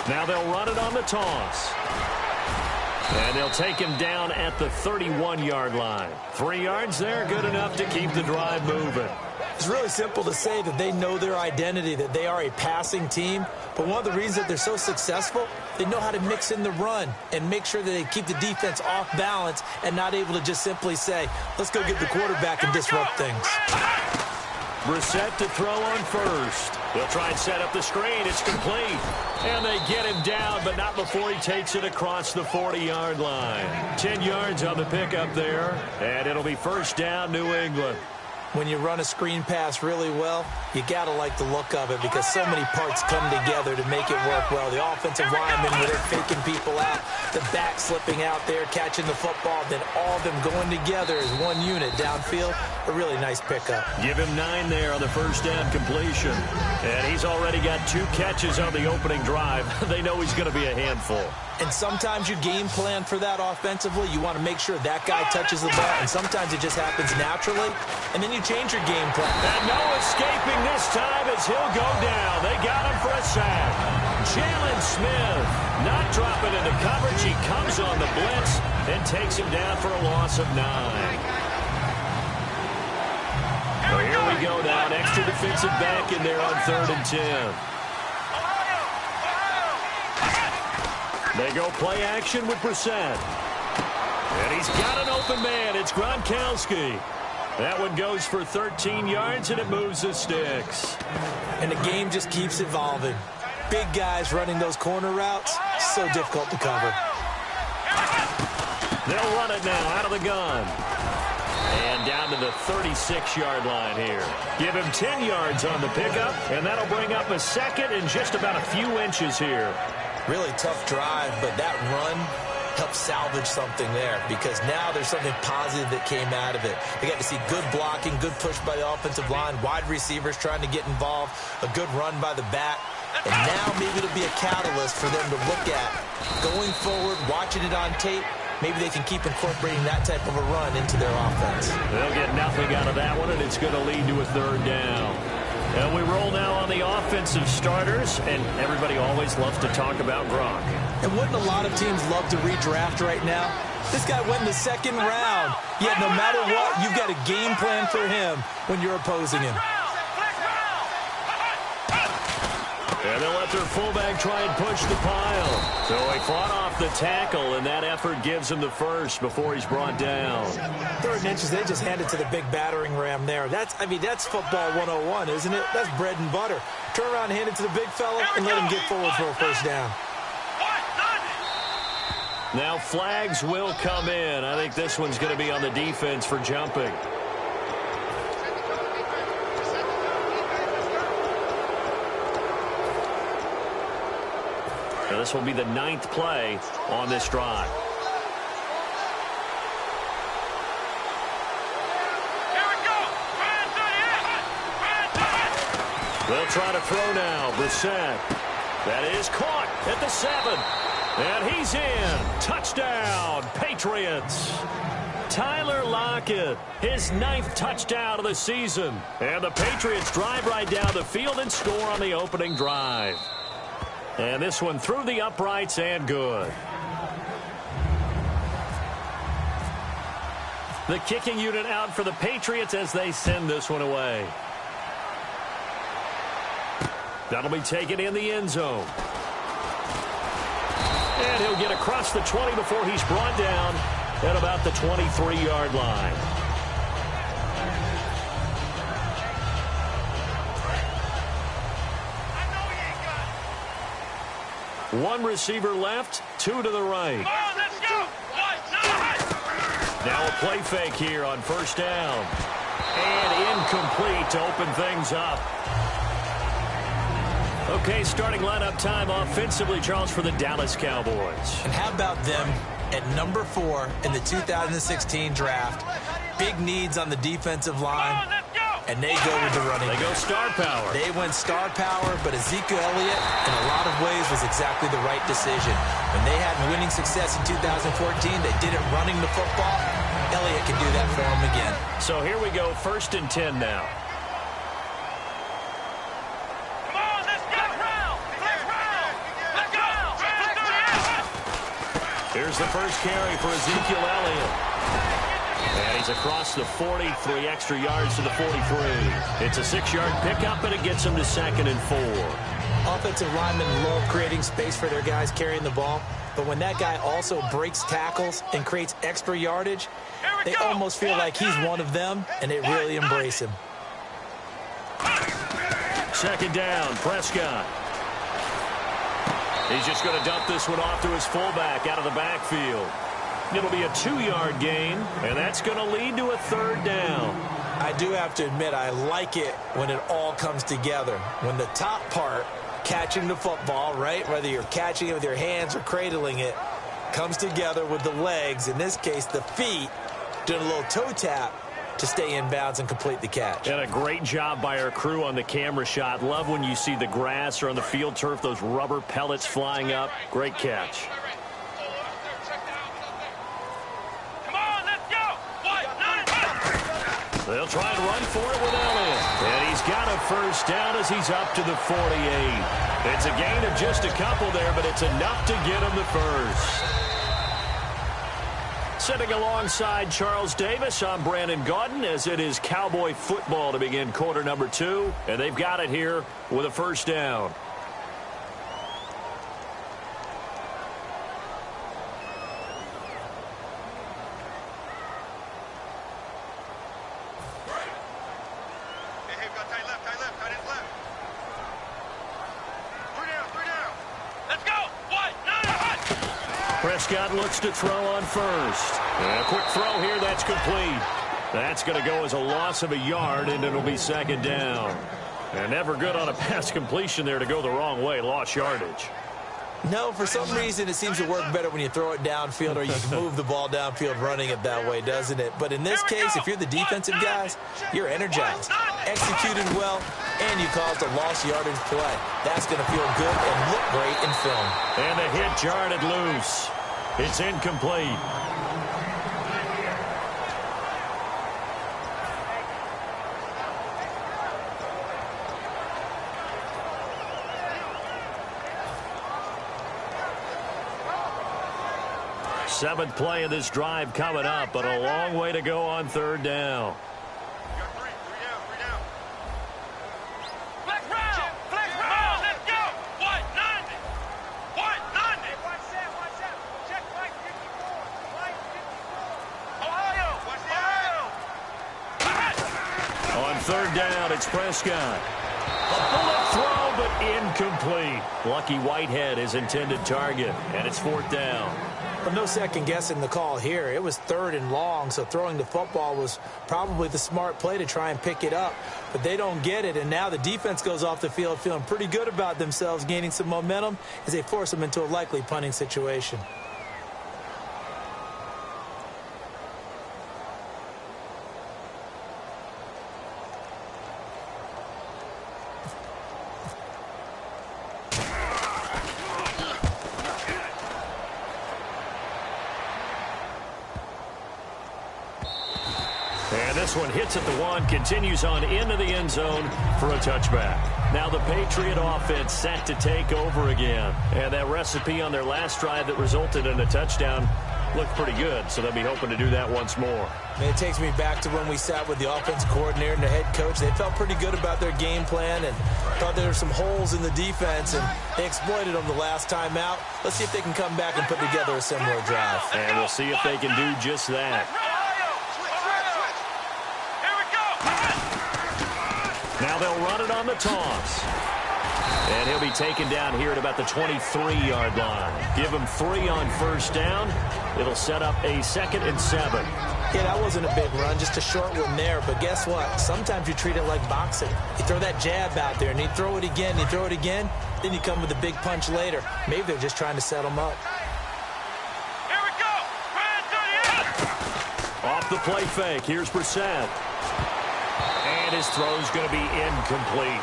Now they'll run it on the toss. And they'll take him down at the 31-yard line. 3 yards there, good enough to keep the drive moving. It's really simple to say that they know their identity, that they are a passing team. But one of the reasons that they're so successful, they know how to mix in the run and make sure that they keep the defense off balance and not able to just simply say, let's go get the quarterback and disrupt things. Brissett to throw on first. They'll try and set up the screen. It's complete. And they get him down, but not before he takes it across the 40-yard line. 10 yards on the pickup there, and it'll be first down, New England. When you run a screen pass really well, you got to like the look of it because so many parts come together to make it work well. The offensive linemen, where they're faking people out, the back slipping out there, catching the football, then all of them going together as one unit downfield. A really nice pickup. Give him 9 there on the first down completion. And he's already got 2 catches on the opening drive. They know he's going to be a handful. And sometimes you game plan for that offensively. You want to make sure that guy touches the ball, and sometimes it just happens naturally, and then you change your game plan. And no escaping this time as he'll go down. They got him for a sack. Jalen Smith not dropping into coverage. He comes on the blitz and takes him down for a loss of 9. So here we go now. An extra defensive back in there on 3rd and 10. They go play action with Brissett. And he's got an open man. It's Gronkowski. That one goes for 13 yards, and it moves the sticks. And the game just keeps evolving. Big guys running those corner routes, so difficult to cover. They'll run it now out of the gun. And down to the 36-yard line here. Give him 10 yards on the pickup, and that'll bring up a second in just about a few inches here. Really tough drive, but that run helped salvage something there because now there's something positive that came out of it. They got to see good blocking, good push by the offensive line, wide receivers trying to get involved, a good run by the back, and now maybe it'll be a catalyst for them to look at going forward, watching it on tape. Maybe they can keep incorporating that type of a run into their offense. They'll get nothing out of that one, and it's going to lead to a 3rd down. And we roll now on the offensive starters, and everybody always loves to talk about Gronk. And wouldn't a lot of teams love to redraft right now? This guy went in the 2nd round. Yet no matter what, you've got a game plan for him when you're opposing him. And they'll let their fullback try and push the pile. So he fought off the tackle, and that effort gives him the first before he's brought down. 3rd and inches, they just hand it to the big battering ram there. That's football 101, isn't it? That's bread and butter. Turn around and hand it to the big fella and let him get forward for a first down. Now flags will come in. I think this one's going to be on the defense for jumping. So this will be the 9th play on this drive. They'll try to throw now. Brissett. That is caught at the 7. And he's in. Touchdown, Patriots. Tyler Lockett, his 9th touchdown of the season. And the Patriots drive right down the field and score on the opening drive. And this one through the uprights and good. The kicking unit out for the Patriots as they send this one away. That'll be taken in the end zone. And he'll get across the 20 before he's brought down at about the 23-yard line. One receiver left, 2 to the right. Now a play fake here on first down. And incomplete to open things up. Okay, starting lineup time offensively, Charles, for the Dallas Cowboys. And how about them at number 4 in the 2016 draft? Big needs on the defensive line. And they go with the running. They go star power. They went star power, but Ezekiel Elliott, in a lot of ways, was exactly the right decision. When they had winning success in 2014, they did it running the football. Elliott can do that for them again. So here we go, 1st and 10 now. Come on, let's go. Let's go. Here's the first carry for Ezekiel Elliott. And he's across the 40, 3 extra yards to the 43. It's a 6-yard pickup, and it gets him to 2nd and 4. Offensive linemen love creating space for their guys carrying the ball, but when that guy also breaks tackles and creates extra yardage, they almost feel like he's one of them, and they really embrace him. 2nd down, Prescott. He's just going to dump this one off to his fullback out of the backfield. It'll be a 2-yard gain, and that's going to lead to a 3rd down. I do have to admit, I like it when it all comes together. When the top part, catching the football, right, whether you're catching it with your hands or cradling it, comes together with the legs, in this case the feet, doing a little toe tap to stay in bounds and complete the catch. And a great job by our crew on the camera shot. Love when you see the grass or on the field turf, those rubber pellets flying up. Great catch. Come on, let's go. What? They'll try and run for it with Elliott. And he's got a first down as he's up to the 48. It's a gain of just a couple there, but it's enough to get him the first. Sitting alongside Charles Davis, I'm Brandon Gaudin, as it is Cowboy football to begin quarter number 2. And they've got it here with a first down. Prescott looks to throw on first. And a quick throw here, that's complete. That's going to go as a loss of a yard, and it'll be second down. And never good on a pass completion there to go the wrong way. Lost yardage. No, for some reason it seems to work better when you throw it downfield or you can move the ball downfield running it that way, doesn't it? But in this case, if you're the defensive guys, you're energized, executed well, and you caused a lost yardage play. That's going to feel good and look great in film. And the hit jarred loose. It's incomplete. Seventh play of this drive coming up, but a long way to go on third down. On third down, it's Prescott. A bullet throw, but incomplete. Lucky Whitehead, his intended target, and it's fourth down. Well, no second guessing the call here. It was third and long, so throwing the football was probably the smart play to try and pick it up. But they don't get it, and now the defense goes off the field feeling pretty good about themselves, gaining some momentum as they force them into a likely punting situation. And this one hits at the 1, continues on into the end zone for a touchback. Now the Patriot offense set to take over again. And that recipe on their last drive that resulted in a touchdown looked pretty good, so they'll be hoping to do that once more. And it takes me back to when we sat with the offense coordinator and the head coach. They felt pretty good about their game plan and thought there were some holes in the defense, and they exploited them the last time out. Let's see if they can come back and put together a similar drive. And we'll see if they can do just that. Now they'll run it on the toss. And he'll be taken down here at about the 23-yard line. Give him 3 on first down. It'll set up a 2nd and 7. Yeah, that wasn't a big run, just a short one there. But guess what? Sometimes you treat it like boxing. You throw that jab out there, and you throw it again, you throw it again, then you come with a big punch later. Maybe they're just trying to set them up. Here we go. Off the play fake. Here's Brissett. And his throw's going to be incomplete.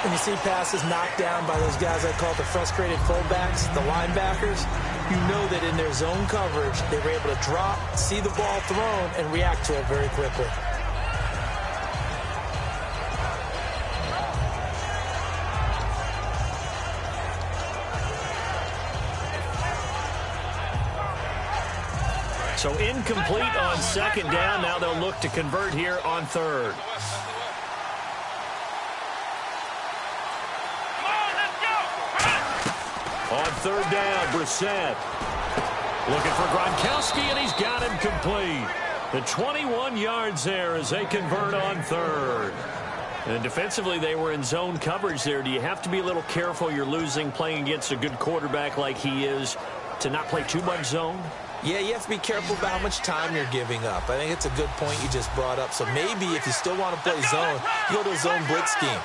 When you see passes knocked down by those guys I call the frustrated fullbacks, the linebackers, you know that in their zone coverage, they were able to drop, see the ball thrown, and react to it very quickly. So incomplete on second down. Now they'll look to convert here on third. On third down, Brissett. Looking for Gronkowski, and he's got him complete. The 21 yards there as they convert on third. And defensively, they were in zone coverage there. Do you have to be a little careful? You're losing, playing against a good quarterback like he is, to not play too much zone? Yeah, you have to be careful about how much time you're giving up. I think it's a good point you just brought up. So maybe if you still want to play zone, you go to a zone blitz scheme.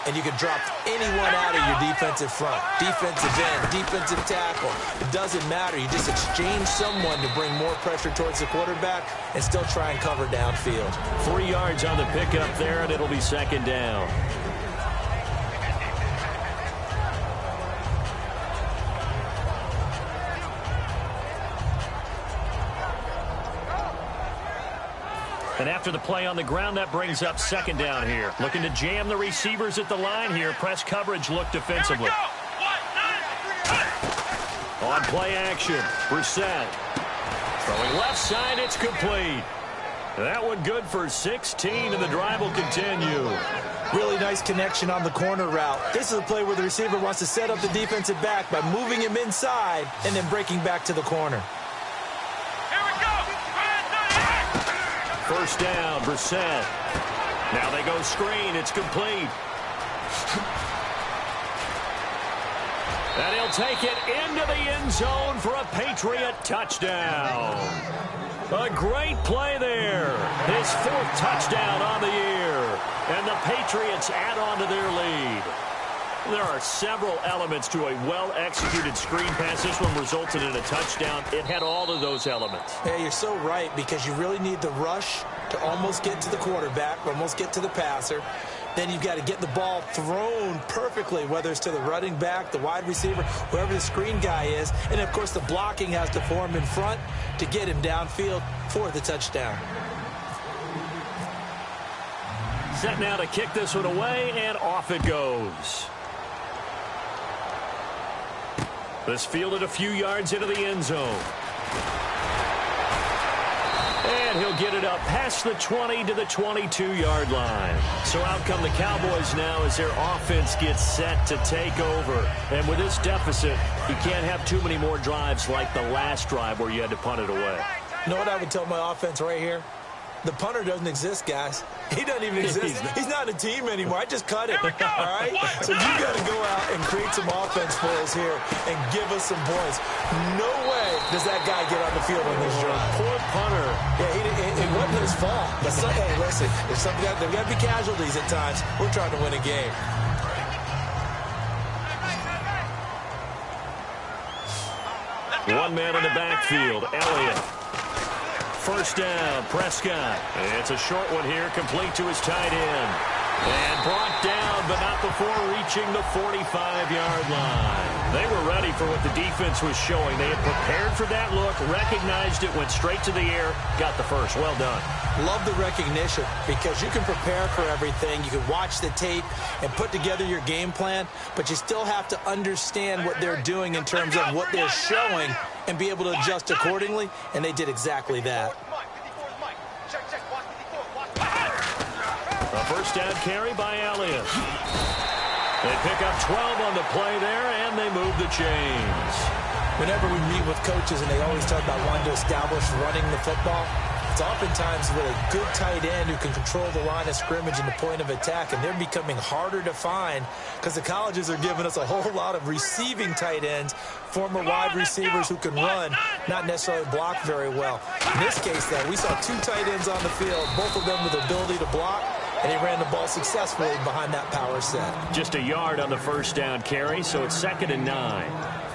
And you can drop anyone out of your defensive front, defensive end, defensive tackle. It doesn't matter. You just exchange someone to bring more pressure towards the quarterback and still try and cover downfield. 3 yards on the pickup there, and it'll be second down. And after the play on the ground, that brings up second down here. Looking to jam the receivers at the line here. Press coverage look defensively. On play action, Brissett. Throwing left side, it's complete. That one good for 16, and the drive will continue. Really nice connection on the corner route. This is a play where the receiver wants to set up the defensive back by moving him inside and then breaking back to the corner. First down, Brissett. Now they go screen. It's complete. And he'll take it into the end zone for a Patriot touchdown. A great play there. His 4th touchdown on the year. And the Patriots add on to their lead. There are several elements to a well-executed screen pass. This one resulted in a touchdown. It had all of those elements. Yeah, you're so right, because you really need the rush to almost get to the quarterback, almost get to the passer. Then you've got to get the ball thrown perfectly, whether it's to the running back, the wide receiver, whoever the screen guy is. And, of course, the blocking has to form in front to get him downfield for the touchdown. Set now to kick this one away, and off it goes. This fielded a few yards into the end zone. And he'll get it up past the 20 to the 22-yard line. So out come the Cowboys now as their offense gets set to take over. And with this deficit, you can't have too many more drives like the last drive where you had to punt it away. You know what I would tell my offense right here? The punter doesn't exist, guys. He doesn't even exist. He's not a team anymore. I just cut it. All right? So you got to go out and create some offense for us here and give us some points. No way does that guy get on the field on this drive. Poor punter. Yeah, it wasn't his fault. But hey, listen, there's got to be casualties at times. We're trying to win a game. One man in the backfield, Elliott. First down, Prescott. It's a short one here, complete to his tight end. And brought down, but not before reaching the 45-yard line. They were ready for what the defense was showing. They had prepared for that look, recognized it, went straight to the air, got the first. Well done. Love the recognition, because you can prepare for everything. You can watch the tape and put together your game plan, but you still have to understand what they're doing in terms of what they're showing and be able to adjust accordingly, and they did exactly that. A first down carry by Elliott. They pick up 12 on the play there, and they move the chains. Whenever we meet with coaches and they always talk about wanting to establish running the football, it's oftentimes with a good tight end who can control the line of scrimmage and the point of attack, and they're becoming harder to find because the colleges are giving us a whole lot of receiving tight ends, former wide receivers who can run, not necessarily block very well. In this case, though, we saw 2 tight ends on the field, both of them with the ability to block, and he ran the ball successfully behind that power set. Just a yard on the first down carry, so it's 2nd and 9.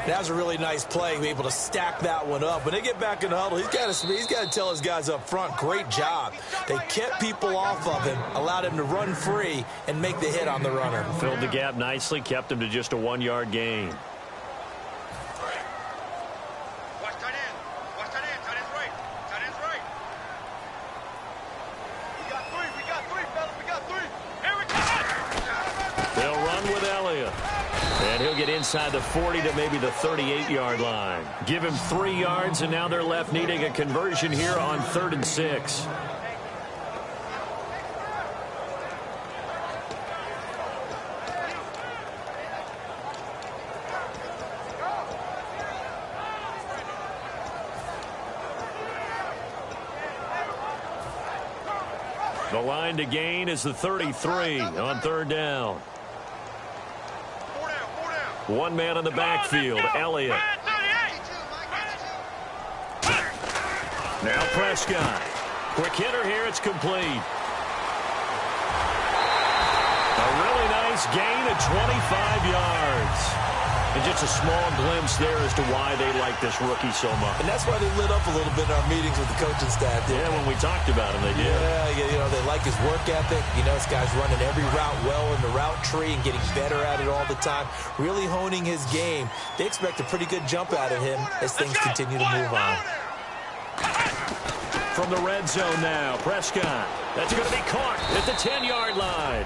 That was a really nice play, be able to stack that one up. When they get back in the huddle, he's got to tell his guys up front, great job. They kept people off of him, allowed him to run free and make the hit on the runner. Filled the gap nicely, kept him to just a 1-yard gain. Watch tight end. Watch tight end. Tight end's right. Tight end's right. We got 3, fellas. We got 3. Here we go. They'll run with Elliott. And he'll get inside the 40 to maybe the 38-yard line. Give him 3 yards, and now they're left needing a conversion here on 3rd and 6. The line to gain is the 33 on 3rd down. 1 man in the backfield, Elliott. Now Prescott. Quick hitter here. It's complete. A really nice gain of 25 yards. And just a small glimpse there as to why they like this rookie so much. And that's why they lit up a little bit in our meetings with the coaching staff. Yeah, when we talked about him, they did. Yeah, they like his work ethic. This guy's running every route well in the route tree and getting better at it all the time, really honing his game. They expect a pretty good jump out of him as things continue to move on. From the red zone now, Prescott. That's going to be caught at the 10-yard line.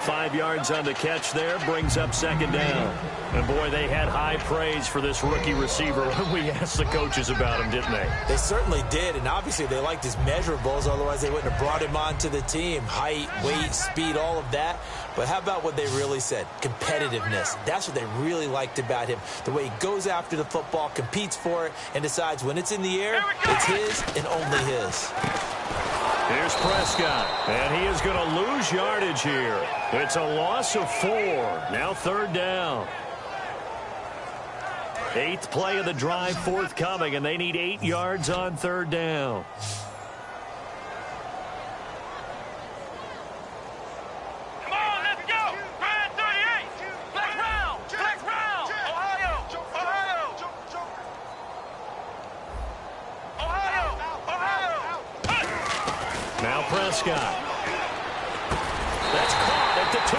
5 yards on the catch there, brings up second down. And boy, they had high praise for this rookie receiver when we asked the coaches about him, didn't they? They certainly did, and obviously they liked his measurables, otherwise they wouldn't have brought him onto the team. Height, weight, speed, all of that. But how about what they really said? Competitiveness. That's what they really liked about him. The way he goes after the football, competes for it, and decides when it's in the air, it's his and only his. Here's Prescott, and he is going to lose yardage here. It's a loss of 4. Now third down. 8th play of the drive forthcoming, and they need 8 yards on third down. Come on, let's go. Grand 38. Flex round. Flex round. Ohio. Now Prescott. That's caught at the 2.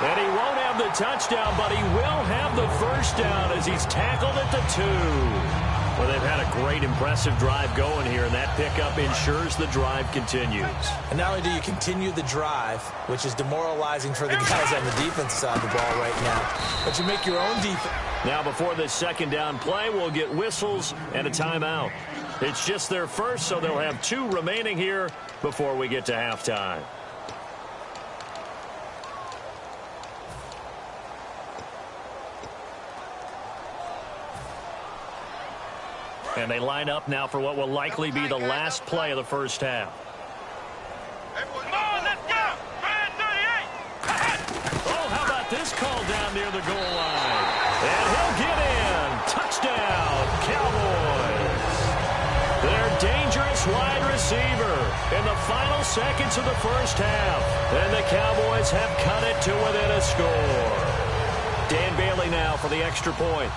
And he won't have the touchdown, but he will have the first down as he's tackled at the 2. Well, they've had a great, impressive drive going here, and that pickup ensures the drive continues. And not only do you continue the drive, which is demoralizing for the guys on the defense side of the ball right now, but you make your own defense. Now, before this second down play, we'll get whistles and a timeout. It's just their first, so they'll have 2 remaining here before we get to halftime. And they line up now for what will likely be the last play of the first half. Come on, let's go. Grand 38. Oh, how about this call down near the goal line? And he'll get in. Touchdown, Cowboys. Their dangerous wide receiver in the final seconds of the first half. And the Cowboys have cut it to within a score. Dan Bailey now for the extra point.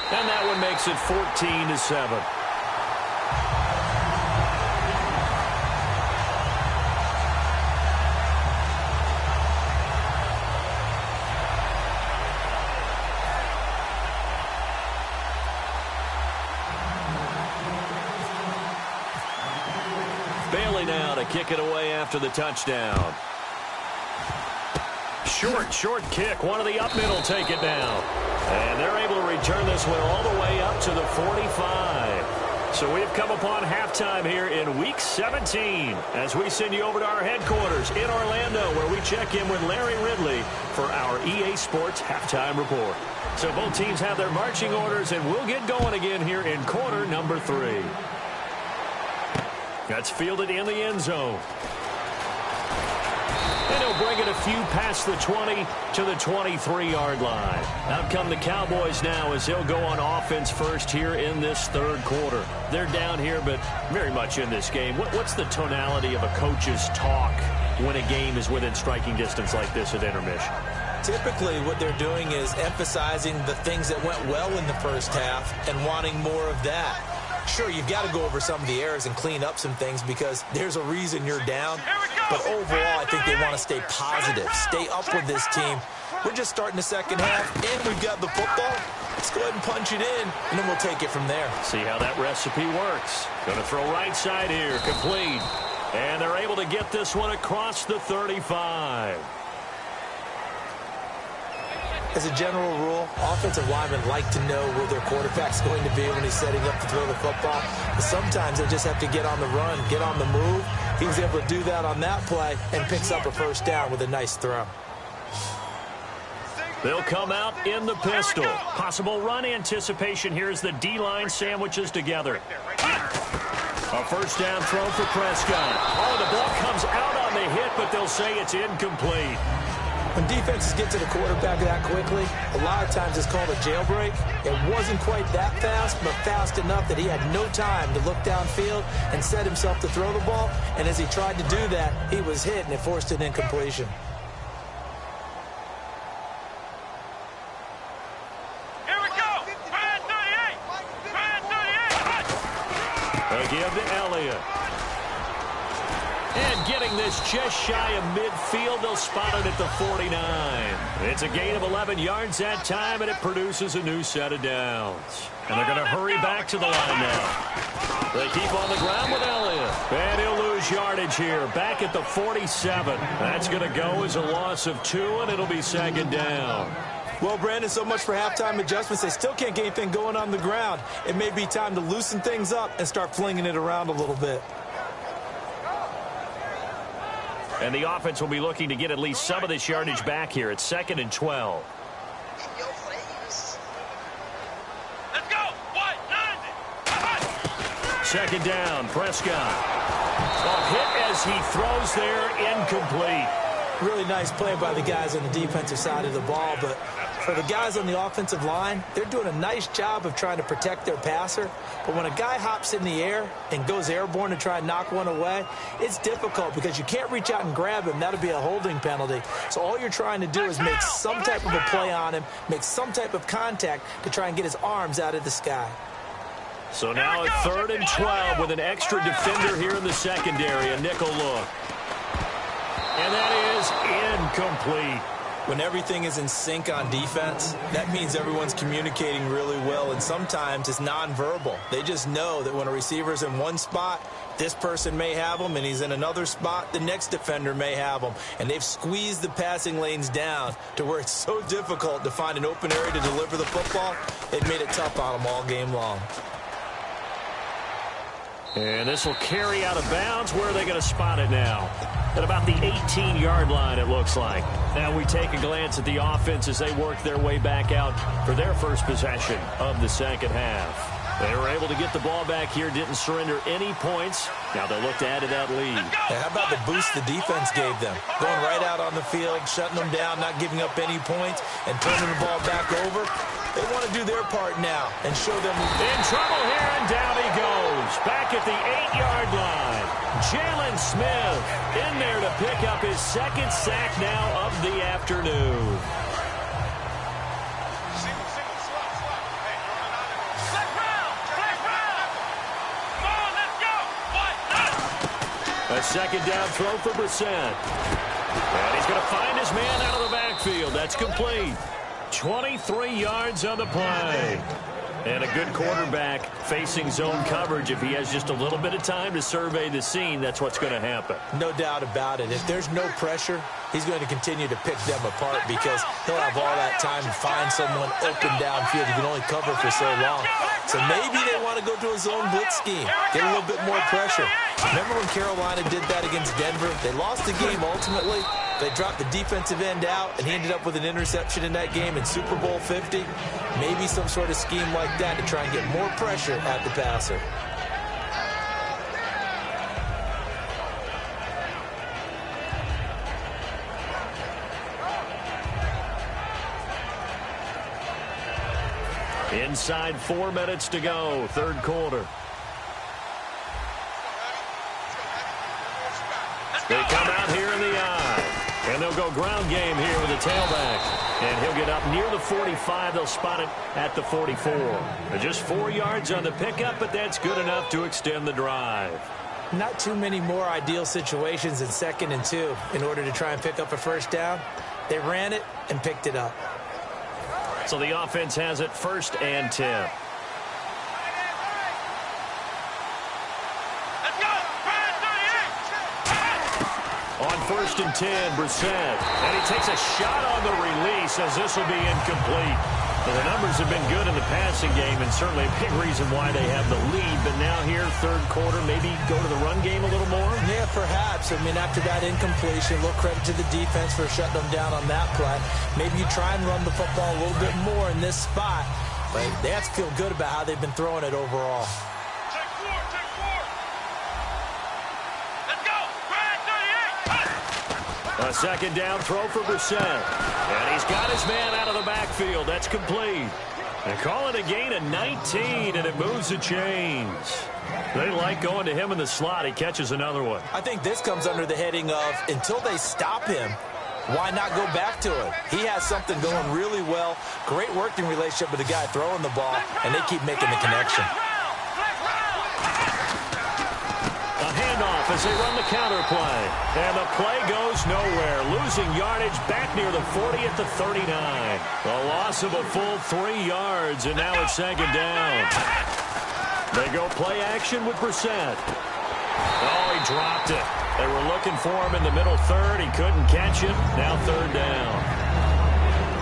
And that one makes it 14-7. Bailey now to kick it away after the touchdown. Short kick. One of the up middle take it down. And they're able to return this one all the way up to the 45. So we've come upon halftime here in Week 17 as we send you over to our headquarters in Orlando where we check in with Larry Ridley for our EA Sports Halftime Report. So both teams have their marching orders, and we'll get going again here in quarter number 3. That's fielded in the end zone. And he'll bring it a few past the 20 to the 23-yard line. Out come the Cowboys now as he'll go on offense first here in this third quarter. They're down here, but very much in this game. What's the tonality of a coach's talk when a game is within striking distance like this at intermission? Typically, what they're doing is emphasizing the things that went well in the first half and wanting more of that. Sure, you've got to go over some of the errors and clean up some things because there's a reason you're down. But overall, I think they want to stay positive, stay up with this team. We're just starting the second half, and we've got the football. Let's go ahead and punch it in, and then we'll take it from there. See how that recipe works. Going to throw right side here, complete. And they're able to get this one across the 35. As a general rule, offensive linemen like to know where their quarterback's going to be when he's setting up to throw the football. But sometimes they just have to get on the run, get on the move. He was able to do that on that play and picks up a first down with a nice throw. They'll come out in the pistol. Possible run anticipation here as the D-line sandwiches together. A first down throw for Prescott. Oh, the ball comes out on the hit, but they'll say it's incomplete. When defenses get to the quarterback that quickly, a lot of times it's called a jailbreak. It wasn't quite that fast, but fast enough that he had no time to look downfield and set himself to throw the ball. And as he tried to do that, he was hit, and it forced an incompletion. Here we go. Try it 38. Try it 38. They give to Elliott. And getting this just shy of midfield, they'll spot it at the 49. It's a gain of 11 yards that time, and it produces a new set of downs. And they're going to hurry back to the line now. They keep on the ground with Elliott. And he'll lose yardage here, back at the 47. That's going to go as a loss of 2, and it'll be second down. Well, Brandon, so much for halftime adjustments. They still can't get anything going on the ground. It may be time to loosen things up and start flinging it around a little bit. And the offense will be looking to get at least some of this yardage back here. It's 2nd and 12. Let's go. What? 90. Second down, Prescott. A hit as he throws there, incomplete. Really nice play by the guys on the defensive side of the ball, but for the guys on the offensive line, they're doing a nice job of trying to protect their passer. But when a guy hops in the air and goes airborne to try and knock one away, it's difficult because you can't reach out and grab him. That'll be a holding penalty. So all you're trying to do is make some type of a play on him, make some type of contact to try and get his arms out of the sky. So now a 3rd and 12 with an extra defender here in the secondary, a nickel look. And that is incomplete. When everything is in sync on defense, that means everyone's communicating really well, and sometimes it's nonverbal. They just know that when a receiver's in one spot, this person may have him, and he's in another spot, the next defender may have him. And they've squeezed the passing lanes down to where it's so difficult to find an open area to deliver the football. They've made it tough on them all game long. And this will carry out of bounds. Where are they going to spot it now? At about the 18-yard line, it looks like. Now we take a glance at the offense as they work their way back out for their first possession of the second half. They were able to get the ball back here, didn't surrender any points. Now they'll look to add to that lead. Yeah, how about the boost the defense gave them? Going right out on the field, shutting them down, not giving up any points, and turning the ball back over. They want to do their part now and show them. In trouble here, and down he goes. Back at the 8-yard line. Jalen Smith in there to pick up his second sack now of the afternoon. A second down throw for Madisyn. And he's going to find his man out of the backfield. That's complete. 23 yards on the play. And a good quarterback facing zone coverage. If he has just a little bit of time to survey the scene, that's what's going to happen. No doubt about it. If there's no pressure, he's going to continue to pick them apart because he'll have all that time to find someone open downfield. He can only cover for so long. So maybe they want to go to a zone blitz scheme, get a little bit more pressure. Remember when Carolina did that against Denver? They lost the game ultimately. They dropped the defensive end out, and he ended up with an interception in that game in Super Bowl 50. Maybe some sort of scheme like that to try and get more pressure at the passer. Inside 4 minutes to go, third quarter. They come out here in the eye. And they'll go ground game here with the tailback. And he'll get up near the 45. They'll spot it at the 44. Just 4 yards on the pickup, but that's good enough to extend the drive. Not too many more ideal situations in 2nd and 2 in order to try and pick up a first down. They ran it and picked it up. So the offense has it 1st and 10. On 1st and 10, Brissett. And he takes a shot on the release as this will be incomplete. Well, the numbers have been good in the passing game and certainly a big reason why they have the lead. But now here, third quarter, maybe go to the run game a little more? Yeah, perhaps. I mean, after that incompletion, a little credit to the defense for shutting them down on that play. Maybe you try and run the football a little bit more in this spot. But they have to feel good about how they've been throwing it overall. A second down throw for Brissett. And he's got his man out of the backfield. That's complete. They call it a gain of 19, and it moves the chains. They like going to him in the slot. He catches another one. I think this comes under the heading of until they stop him, why not go back to it? He has something going really well. Great working relationship with the guy throwing the ball, and they keep making the connection. A handoff as they run the counter play. And the play goes nowhere. Losing yardage back near the 40 at the 39. A loss of a full 3 yards, and now it's second down. They go play action with Brissett. Oh, he dropped it. They were looking for him in the middle third. He couldn't catch it. Now third down.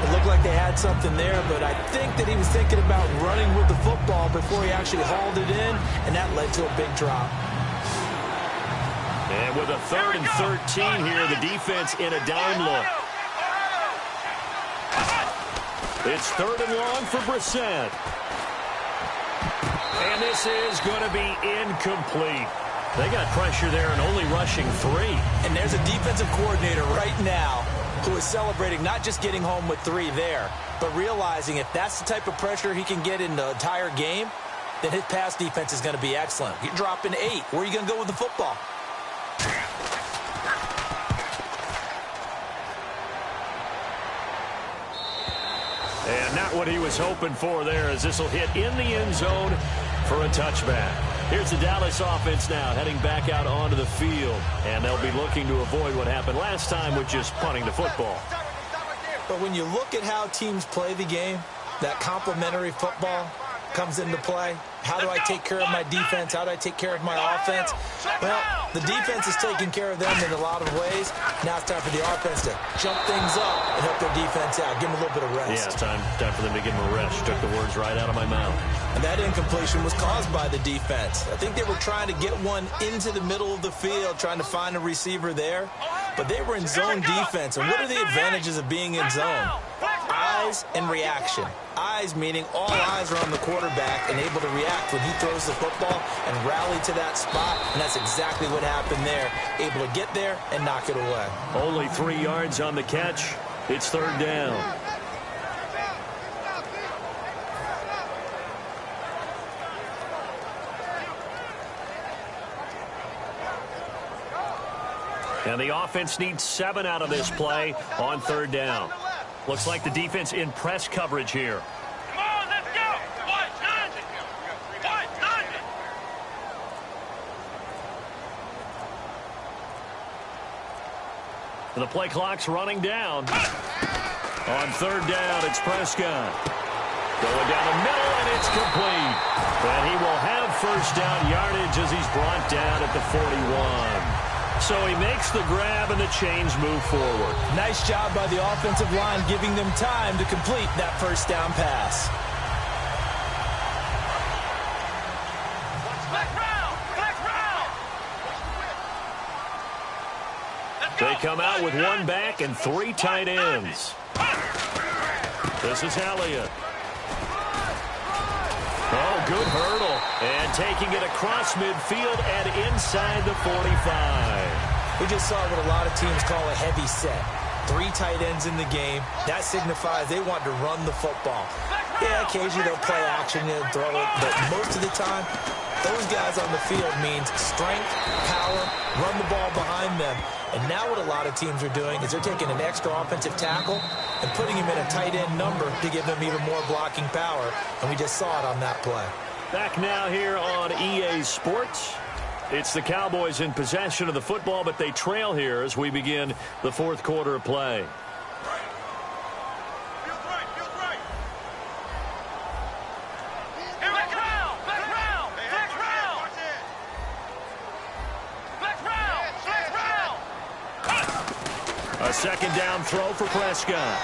It looked like they had something there, but I think that he was thinking about running with the football before he actually hauled it in, and that led to a big drop. And with a 3rd and 13 here, the defense in a dime look. It's 3rd and long for Brissett. And this is going to be incomplete. They got pressure there and only rushing 3. And there's a defensive coordinator right now who is celebrating not just getting home with 3 there, but realizing if that's the type of pressure he can get in the entire game, then his pass defense is going to be excellent. You're dropping 8. Where are you going to go with the football? And not what he was hoping for there, as this will hit in the end zone for a touchback. Here's the Dallas offense now heading back out onto the field. And they'll be looking to avoid what happened last time with just punting the football. But when you look at how teams play the game, that complementary football comes into play. How do I take care of my defense? How do I take care of my offense? Well, the defense is taking care of them in a lot of ways. Now it's time for the offense to jump things up and help their defense out. Give them a little bit of rest. Yeah, time for them to give them a rest. Took the words right out of my mouth. And that incompletion was caused by the defense. I think they were trying to get one into the middle of the field, trying to find a receiver there. But they were in zone defense. And what are the advantages of being in zone? Eyes and reaction. Eyes meaning all eyes are on the quarterback and able to react when he throws the football and rally to that spot. And that's exactly what happened there. Able to get there and knock it away. Only 3 yards on the catch. It's third down. And the offense needs 7 out of this play on third down. Looks like the defense in press coverage here. Come on, let's go. White, The play clock's running down. On third down, it's Prescott. Going down the middle, and it's complete. And he will have first down yardage as he's brought down at the 41. So he makes the grab, and the chains move forward. Nice job by the offensive line giving them time to complete that first down pass. They come out with 1 back and 3 tight ends. This is Elliott. Oh, good hurdle. And taking it across midfield and inside the 45. We just saw what a lot of teams call a heavy set. 3 tight ends in the game. That signifies they want to run the football. Yeah, occasionally they'll play action and throw it, but most of the time, those guys on the field means strength, power, run the ball behind them. And now what a lot of teams are doing is they're taking an extra offensive tackle and putting him in a tight end number to give them even more blocking power. And we just saw it on that play. Back now here on EA Sports. It's the Cowboys in possession of the football, but they trail here as we begin the fourth quarter of play. A second down throw for Prescott.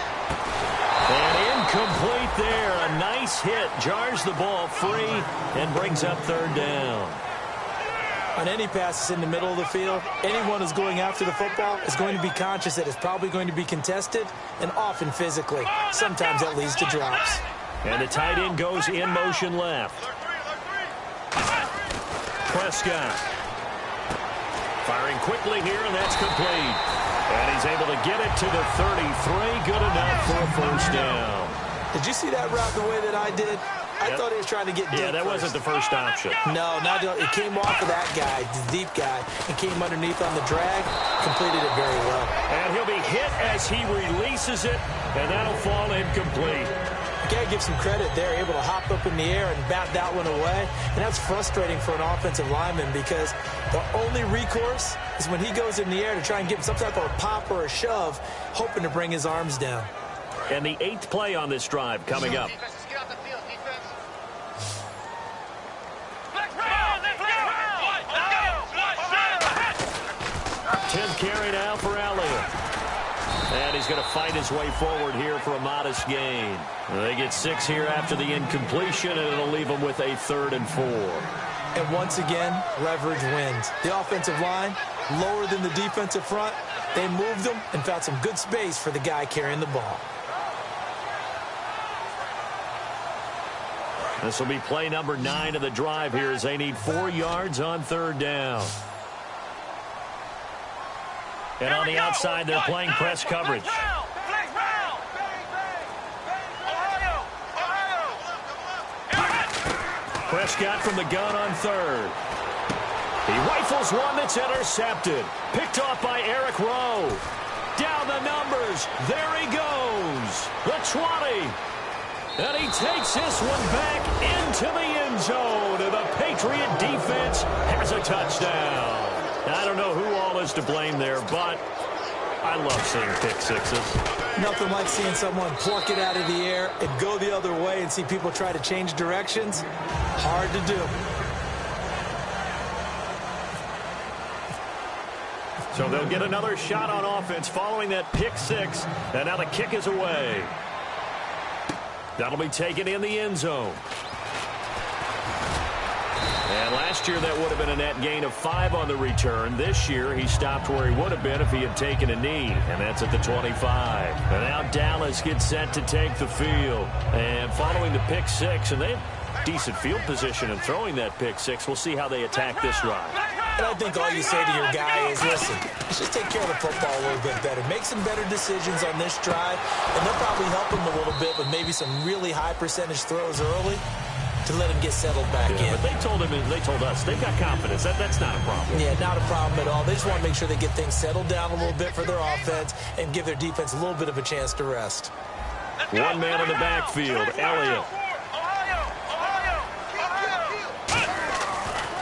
And incomplete there. A nice hit. Jars the ball free and brings up third down. On any passes in the middle of the field, anyone who's going after the football is going to be conscious that it's probably going to be contested and often physically. Sometimes that leads to drops. And the tight end goes in motion left. Prescott. Firing quickly here, and that's complete. And he's able to get it to the 33. Good enough for a first down. Did you see that route the way that I did? I thought he was trying to get deep. Yeah, that wasn't the first option. No, it came off of that guy, the deep guy, and came underneath on the drag, completed it very well. And he'll be hit as he releases it, and that'll fall incomplete. You got to give some credit there, able to hop up in the air and bat that one away. And that's frustrating for an offensive lineman because the only recourse is when he goes in the air to try and give some type of a pop or a shove, hoping to bring his arms down. And the 8th play on this drive coming up. Carry now for Elliott. And he's going to fight his way forward here for a modest gain. They get 6 here after the incompletion, and it'll leave them with a 3rd and 4. And once again, leverage wins. The offensive line, lower than the defensive front. They moved them and found some good space for the guy carrying the ball. This will be play number 9 of the drive here as they need 4 yards on 3rd down. And on the outside, they're playing press coverage. Prescott from the gun on 3rd. He rifles one that's intercepted. Picked off by Eric Rowe. Down the numbers. There he goes. The 20. And he takes this one back into the end zone. And the Patriot defense has a touchdown. I don't know who all is to blame there, but I love seeing pick sixes. Nothing like seeing someone pluck it out of the air and go the other way and see people try to change directions. Hard to do. So they'll get another shot on offense following that pick six. And now the kick is away. That'll be taken in the end zone. And last year, that would have been a net gain of 5 on the return. This year, he stopped where he would have been if he had taken a knee, and that's at the 25. And now Dallas gets set to take the field. And following the pick six, and they have decent field position in throwing that pick six. We'll see how they attack this drive. And I think all you say to your guy is, listen, let's just take care of the football a little bit better. Make some better decisions on this drive, and they'll probably help him a little bit with maybe some really high percentage throws early to let him get settled back in. But they told him, and they told us, they've got confidence. That's not a problem. Yeah, not a problem at all. They just want to make sure they get things settled down a little bit for their offense and give their defense a little bit of a chance to rest. One man in the backfield, Elliott.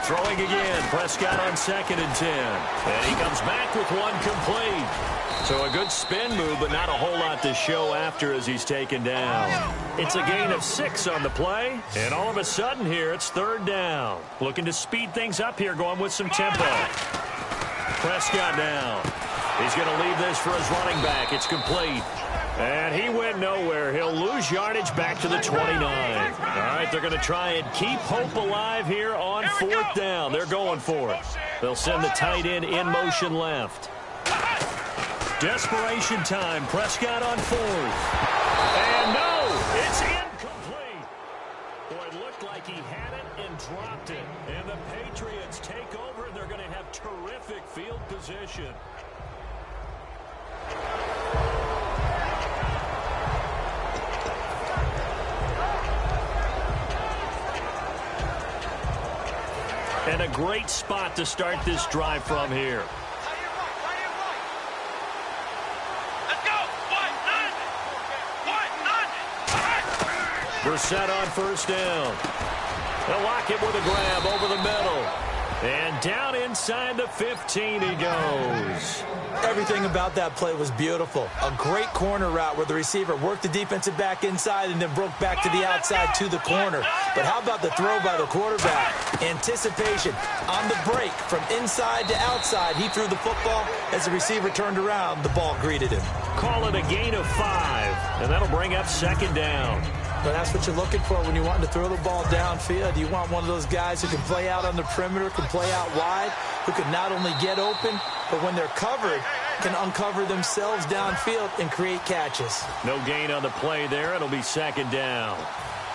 Throwing again, Prescott on 2nd and 10. And he comes back with one complete. So a good spin move, but not a whole lot to show after as he's taken down. It's a gain of 6 on the play. And all of a sudden here, it's 3rd down. Looking to speed things up here, going with some tempo. Prescott down. He's going to leave this for his running back. It's complete. And he went nowhere. He'll lose yardage back to the 29. All right, they're going to try and keep hope alive here on 4th down. They're going for it. They'll send the tight end in motion left. Desperation time. Prescott on 4th. And no, it's incomplete. Boy, it looked like he had it and dropped it. And the Patriots take over, and they're going to have terrific field position. And a great spot to start this drive from here. Brissett on 1st down. They'll lock him with a grab over the middle. And down inside the 15 he goes. Everything about that play was beautiful. A great corner route where the receiver worked the defensive back inside and then broke back to the outside to the corner. But how about the throw by the quarterback? Anticipation on the break from inside to outside. He threw the football. As the receiver turned around, the ball greeted him. Call it a gain of 5, and that'll bring up 2nd down. But that's what you're looking for when you want to throw the ball downfield. You want one of those guys who can play out on the perimeter, can play out wide, who can not only get open, but when they're covered, can uncover themselves downfield and create catches. No gain on the play there. It'll be 2nd down.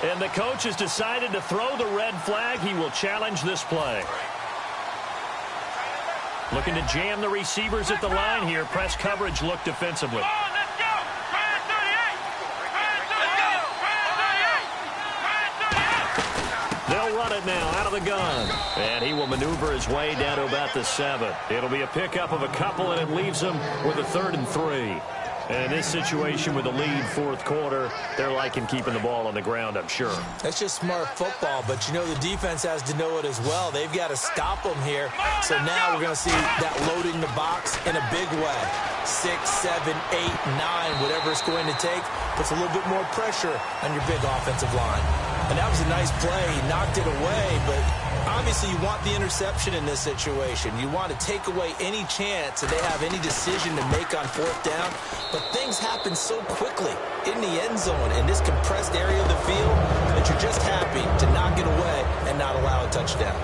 And the coach has decided to throw the red flag. He will challenge this play. Looking to jam the receivers at the line here. Press coverage look defensively. Come on, let's go. Try and 38. Try and 38. They'll run it now out of the gun. And he will maneuver his way down to about the 7. It'll be a pickup of a couple, and it leaves him with a 3rd and 3. And in this situation with a lead fourth quarter, they're liking keeping the ball on the ground, I'm sure. That's just smart football, but you know the defense has to know it as well. They've got to stop them here. So now we're going to see that loading the box in a big way. 6, 7, 8, 9, whatever it's going to take, puts a little bit more pressure on your big offensive line. And that was a nice play. He knocked it away, but obviously you want the interception in this situation. You want to take away any chance that they have any decision to make on 4th down. But things happen so quickly in the end zone in this compressed area of the field that you're just happy to knock it away and not allow a touchdown.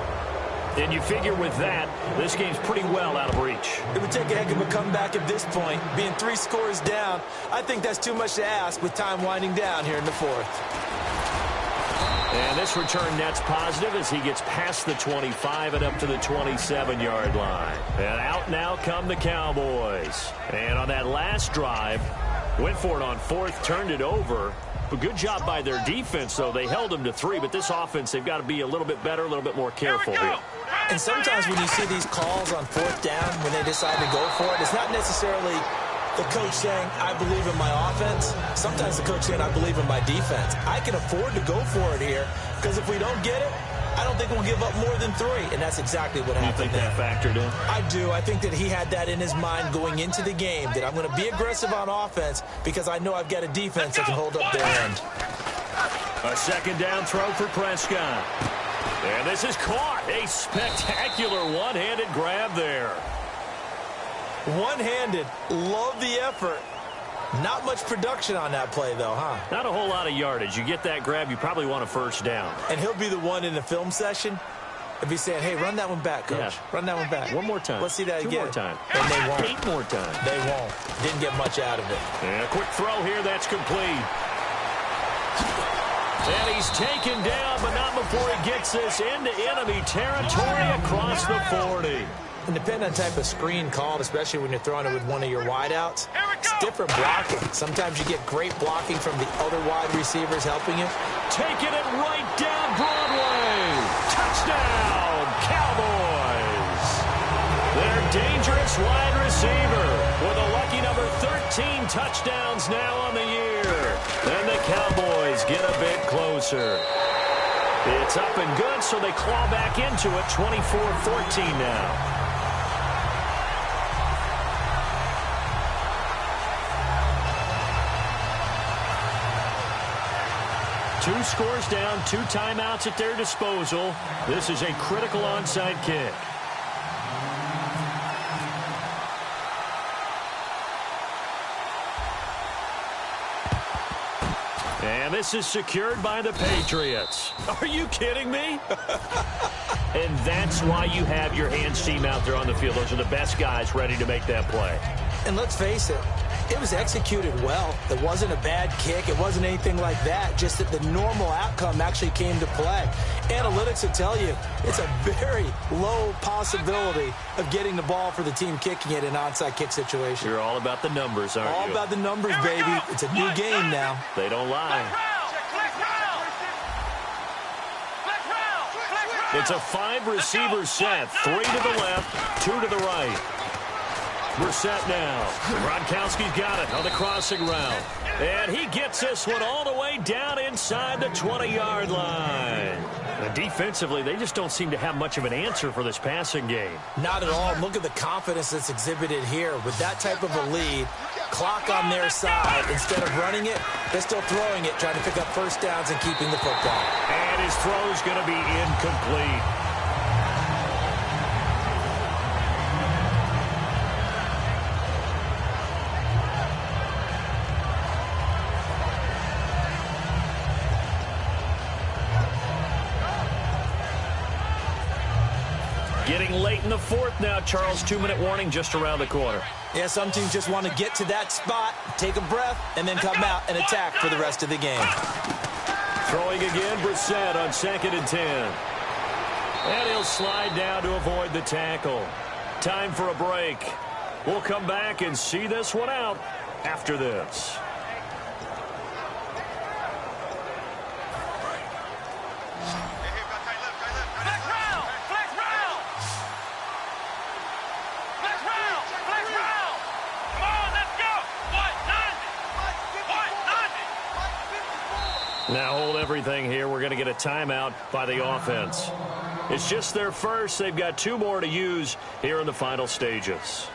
And you figure with that, this game's pretty well out of reach. It would take a heck of a comeback at this point. Being 3 scores down, I think that's too much to ask with time winding down here in the 4th. And this return net's positive as he gets past the 25 and up to the 27-yard line. And out now come the Cowboys. And on that last drive, went for it on 4th, turned it over. A good job by their defense, though. They held them to 3, but this offense, they've got to be a little bit better, a little bit more careful here. And sometimes when you see these calls on 4th down, when they decide to go for it, it's not necessarily the coach saying, I believe in my offense. Sometimes the coach saying, I believe in my defense. I can afford to go for it here because if we don't get it, I don't think we'll give up more than 3. And that's exactly what happened. You think that factored in? I do. I think that he had that in his mind going into the game, that I'm going to be aggressive on offense because I know I've got a defense that can hold up their end. A 2nd down throw for Prescott. And this is caught. A spectacular one-handed grab there. One-handed. Love the effort. Not much production on that play, though, huh? Not a whole lot of yardage. You get that grab, you probably want a 1st down. And he'll be the one in the film session if he's saying, hey, run that one back, coach. Yeah. Run that one back. One more time. Let's see that 2 again. more time. And they won't. 8 more times. They won't. Didn't get much out of it. And a quick throw here. That's complete. And he's taken down, but not before he gets this into enemy territory across the 40. And depending on the type of screen called, especially when you're throwing it with one of your wideouts, it's different blocking. Sometimes you get great blocking from the other wide receivers helping you. Taking it right down Broadway. Touchdown, Cowboys. Their dangerous wide receiver with a lucky number 13 touchdowns now on the year. And the Cowboys get a bit closer. It's up and good, so they claw back into it, 24-14 now. Two scores down, 2 timeouts at their disposal. This is a critical onside kick. And this is secured by the Patriots. Are you kidding me? And that's why you have your hands team out there on the field. Those are the best guys ready to make that play. And let's face it, it was executed well. It wasn't a bad kick. It wasn't anything like that. Just that the normal outcome actually came to play. Analytics will tell you it's a very low possibility of getting the ball for the team kicking it in an onside kick situation. You're all about the numbers, aren't you? All about the numbers, baby. It's a new game now. They don't lie. It's a 5-receiver set. 3 to the left, 2 to the right. Brissett now. Gronkowski's got it on the crossing route. And he gets this one all the way down inside the 20-yard line. And defensively, they just don't seem to have much of an answer for this passing game. Not at all. Look at the confidence that's exhibited here. With that type of a lead, clock on their side. Instead of running it, they're still throwing it, trying to pick up 1st downs and keeping the football. And his throw's going to be incomplete. Getting late in the 4th now, Charles. 2-minute warning just around the corner. Yeah, some teams just want to get to that spot, take a breath, and then come out and attack for the rest of the game. Throwing again, Brissett on 2nd and 10. And he'll slide down to avoid the tackle. Time for a break. We'll come back and see this one out after this. Flex round! Flex round! Flex round! Flex round! Come on, let's go! 190! Now hold everything here. We're going to get a timeout by the offense. It's just their first. They've got 2 more to use here in the final stages.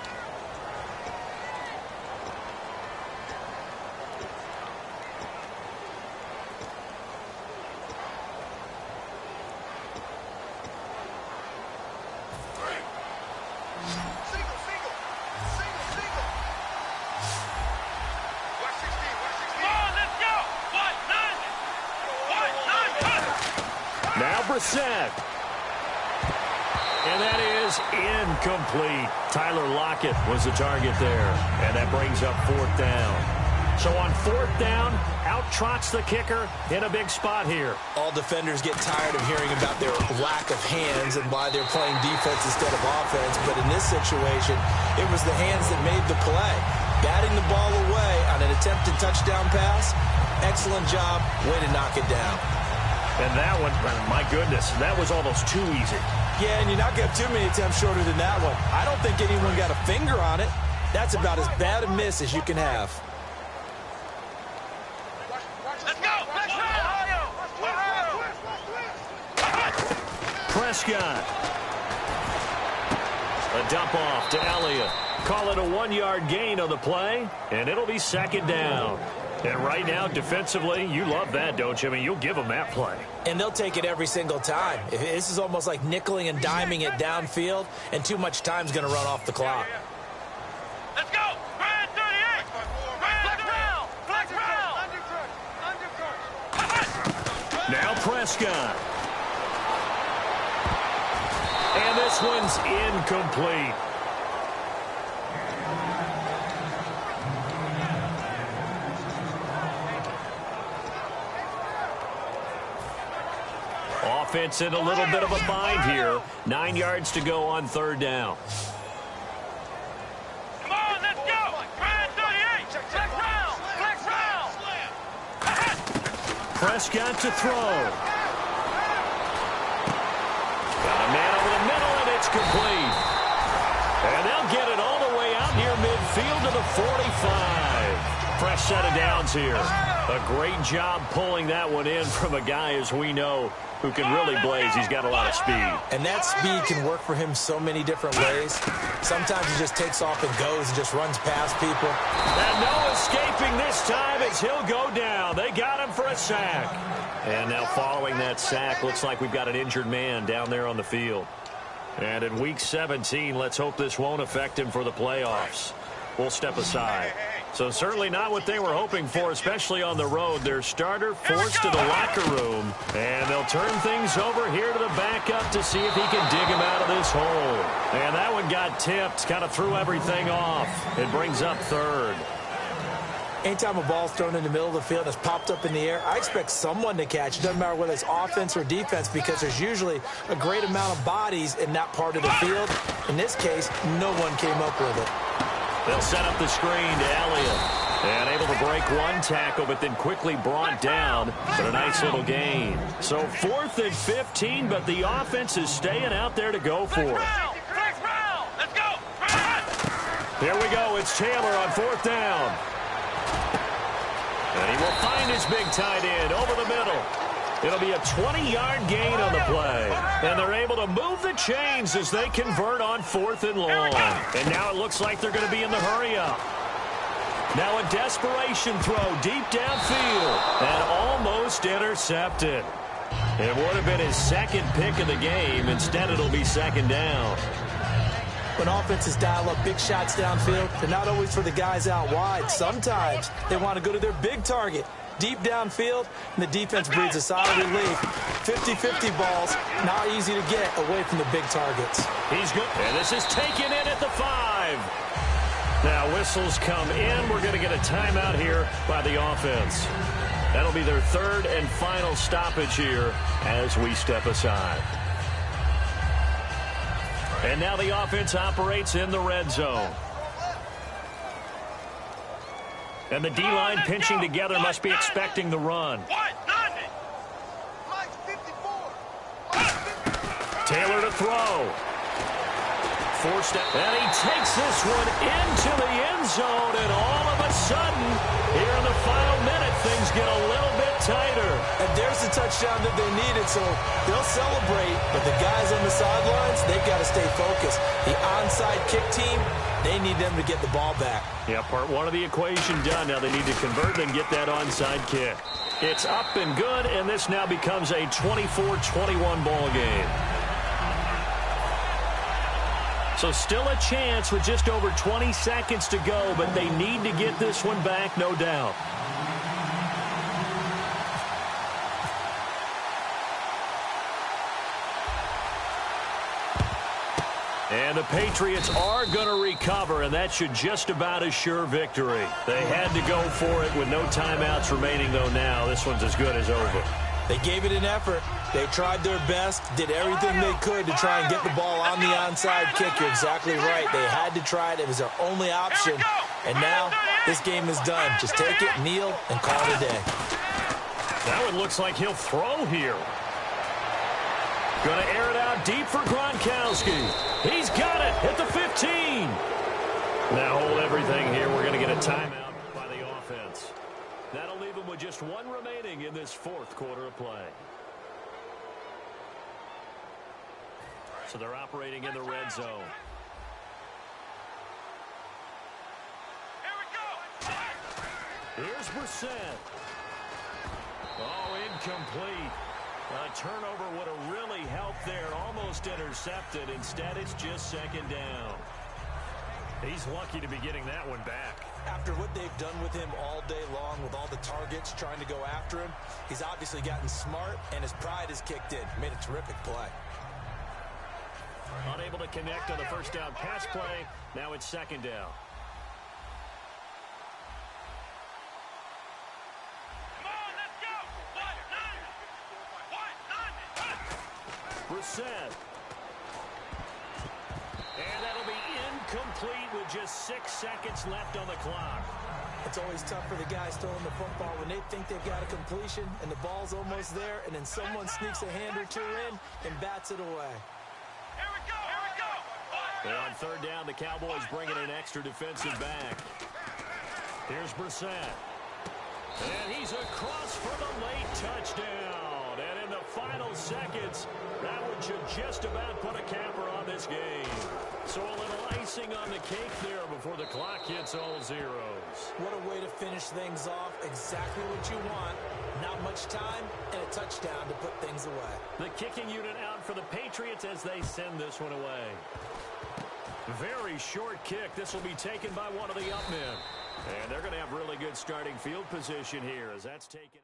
Now Brissett. And that is incomplete. Tyler Lockett was the target there. And that brings up 4th down. So on 4th down, out trots the kicker in a big spot here. All defenders get tired of hearing about their lack of hands and why they're playing defense instead of offense. But in this situation, it was the hands that made the play. Batting the ball away on an attempted touchdown pass. Excellent job. Way to knock it down. And that one, my goodness, that was almost too easy. Yeah, and you're not going to have too many attempts shorter than that one. I don't think anyone got a finger on it. That's about as bad a miss as you can have. Let's go! Flex round! Ohio! Prescott. A dump off to Elliott. Call it a 1-yard gain on the play, and it'll be 2nd down. And right now, defensively, you love that, don't you? I mean, you'll give them that play. And they'll take it every single time. This is almost like nickeling and diming it downfield, and too much time's going to run off the clock. Let's go! Grand 38! Flex round! Flex round! Now Prescott. And this one's incomplete. Offense in a little bit of a bind here. 9 yards to go on 3rd down. Come on, let's go! Grand 38! Flex round! Flex round! Prescott to throw. Got a man over the middle, and it's complete. And they'll get it all the way out near midfield to the 45. Fresh set of downs here. A great job pulling that one in from a guy, as we know, who can really blaze. He's got a lot of speed. And that speed can work for him so many different ways. Sometimes he just takes off and goes and just runs past people. And no escaping this time as he'll go down. They got him for a sack. And now following that sack, looks like we've got an injured man down there on the field. And in Week 17, let's hope this won't affect him for the playoffs. We'll step aside. So certainly not what they were hoping for, especially on the road. Their starter forced to the locker room. And they'll turn things over here to the backup to see if he can dig him out of this hole. And that one got tipped, kind of threw everything off. It brings up 3rd. Anytime a ball's thrown in the middle of the field and it's popped up in the air, I expect someone to catch. It doesn't matter whether it's offense or defense, because there's usually a great amount of bodies in that part of the field. In this case, no one came up with it. They'll set up the screen to Elliott. And able to break one tackle, but then quickly brought down. But a nice little gain. So 4th and 15, but the offense is staying out there to go for it. Flex round! Let's go! Here we go. It's Taylor on 4th down. And he will find his big tight end over the middle. It'll be a 20-yard gain on the play. And they're able to move the chains as they convert on 4th and long. And now it looks like they're going to be in the hurry-up. Now a desperation throw deep downfield. And almost intercepted. It would have been his 2nd pick of the game. Instead, it'll be 2nd down. When offenses dial up big shots downfield, they're not always for the guys out wide. Sometimes they want to go to their big target. Deep downfield, and the defense breathes a sigh of relief. 50-50 balls, not easy to get away from the big targets. He's good. And this is taken in at the 5. Now whistles come in. We're going to get a timeout here by the offense. That'll be their 3rd and final stoppage here as we step aside. And now the offense operates in the red zone. And the D-line pinching together must be expecting the run. Taylor to throw. Forced it, and he takes this one into the end zone, and all of a sudden, here in the final minute, things get a little bit tighter. And there's the touchdown that they needed, so they'll celebrate, but the guys on the sidelines, they've got to stay focused. The onside kick team, they need them to get the ball back. Yeah, part one of the equation done. Now they need to convert and get that onside kick. It's up and good, and this now becomes a 24-21 ball game. So still a chance with just over 20 seconds to go, but they need to get this one back, no doubt. And the Patriots are going to recover, and that should just about assure victory. They had to go for it with no timeouts remaining, though now. This one's as good as over. They gave it an effort. They tried their best, did everything they could to try and get the ball on the onside kick. You're exactly right. They had to try it. It was their only option. And now this game is done. Just take it, kneel, and call it a day. That one looks like he'll throw here. Going to air it out deep for Gronkowski. He's got it at the 15. Now hold everything here. We're going to get a timeout by the offense. That'll leave them with just one remaining in this fourth quarter of play. So they're operating in the red zone. Here's Brissett. Oh, incomplete. A turnover would have really helped there. Almost intercepted. Instead, it's just second down. He's lucky to be getting that one back. After what they've done with him all day long, with all the targets trying to go after him, he's obviously gotten smart, and his pride has kicked in. Made a terrific play. Unable to connect on the first down pass play. Now it's second down. Brissett. And that'll be incomplete with just 6 seconds left on the clock. It's always tough for the guys throwing the football when they think they've got a completion and the ball's almost there, and then someone sneaks a hand or two in and bats it away. And on third down, the Cowboys bringing an extra defensive back. Here's Brissett. And he's across for the late touchdown. And in the final seconds, that one should just about put a capper on this game. So a little icing on the cake there before the clock hits all zeros. What a way to finish things off. Exactly what you want. Not much time and a touchdown to put things away. The kicking unit out for the Patriots as they send this one away. Very short kick. This will be taken by one of the up men. And they're going to have really good starting field position here as that's taken.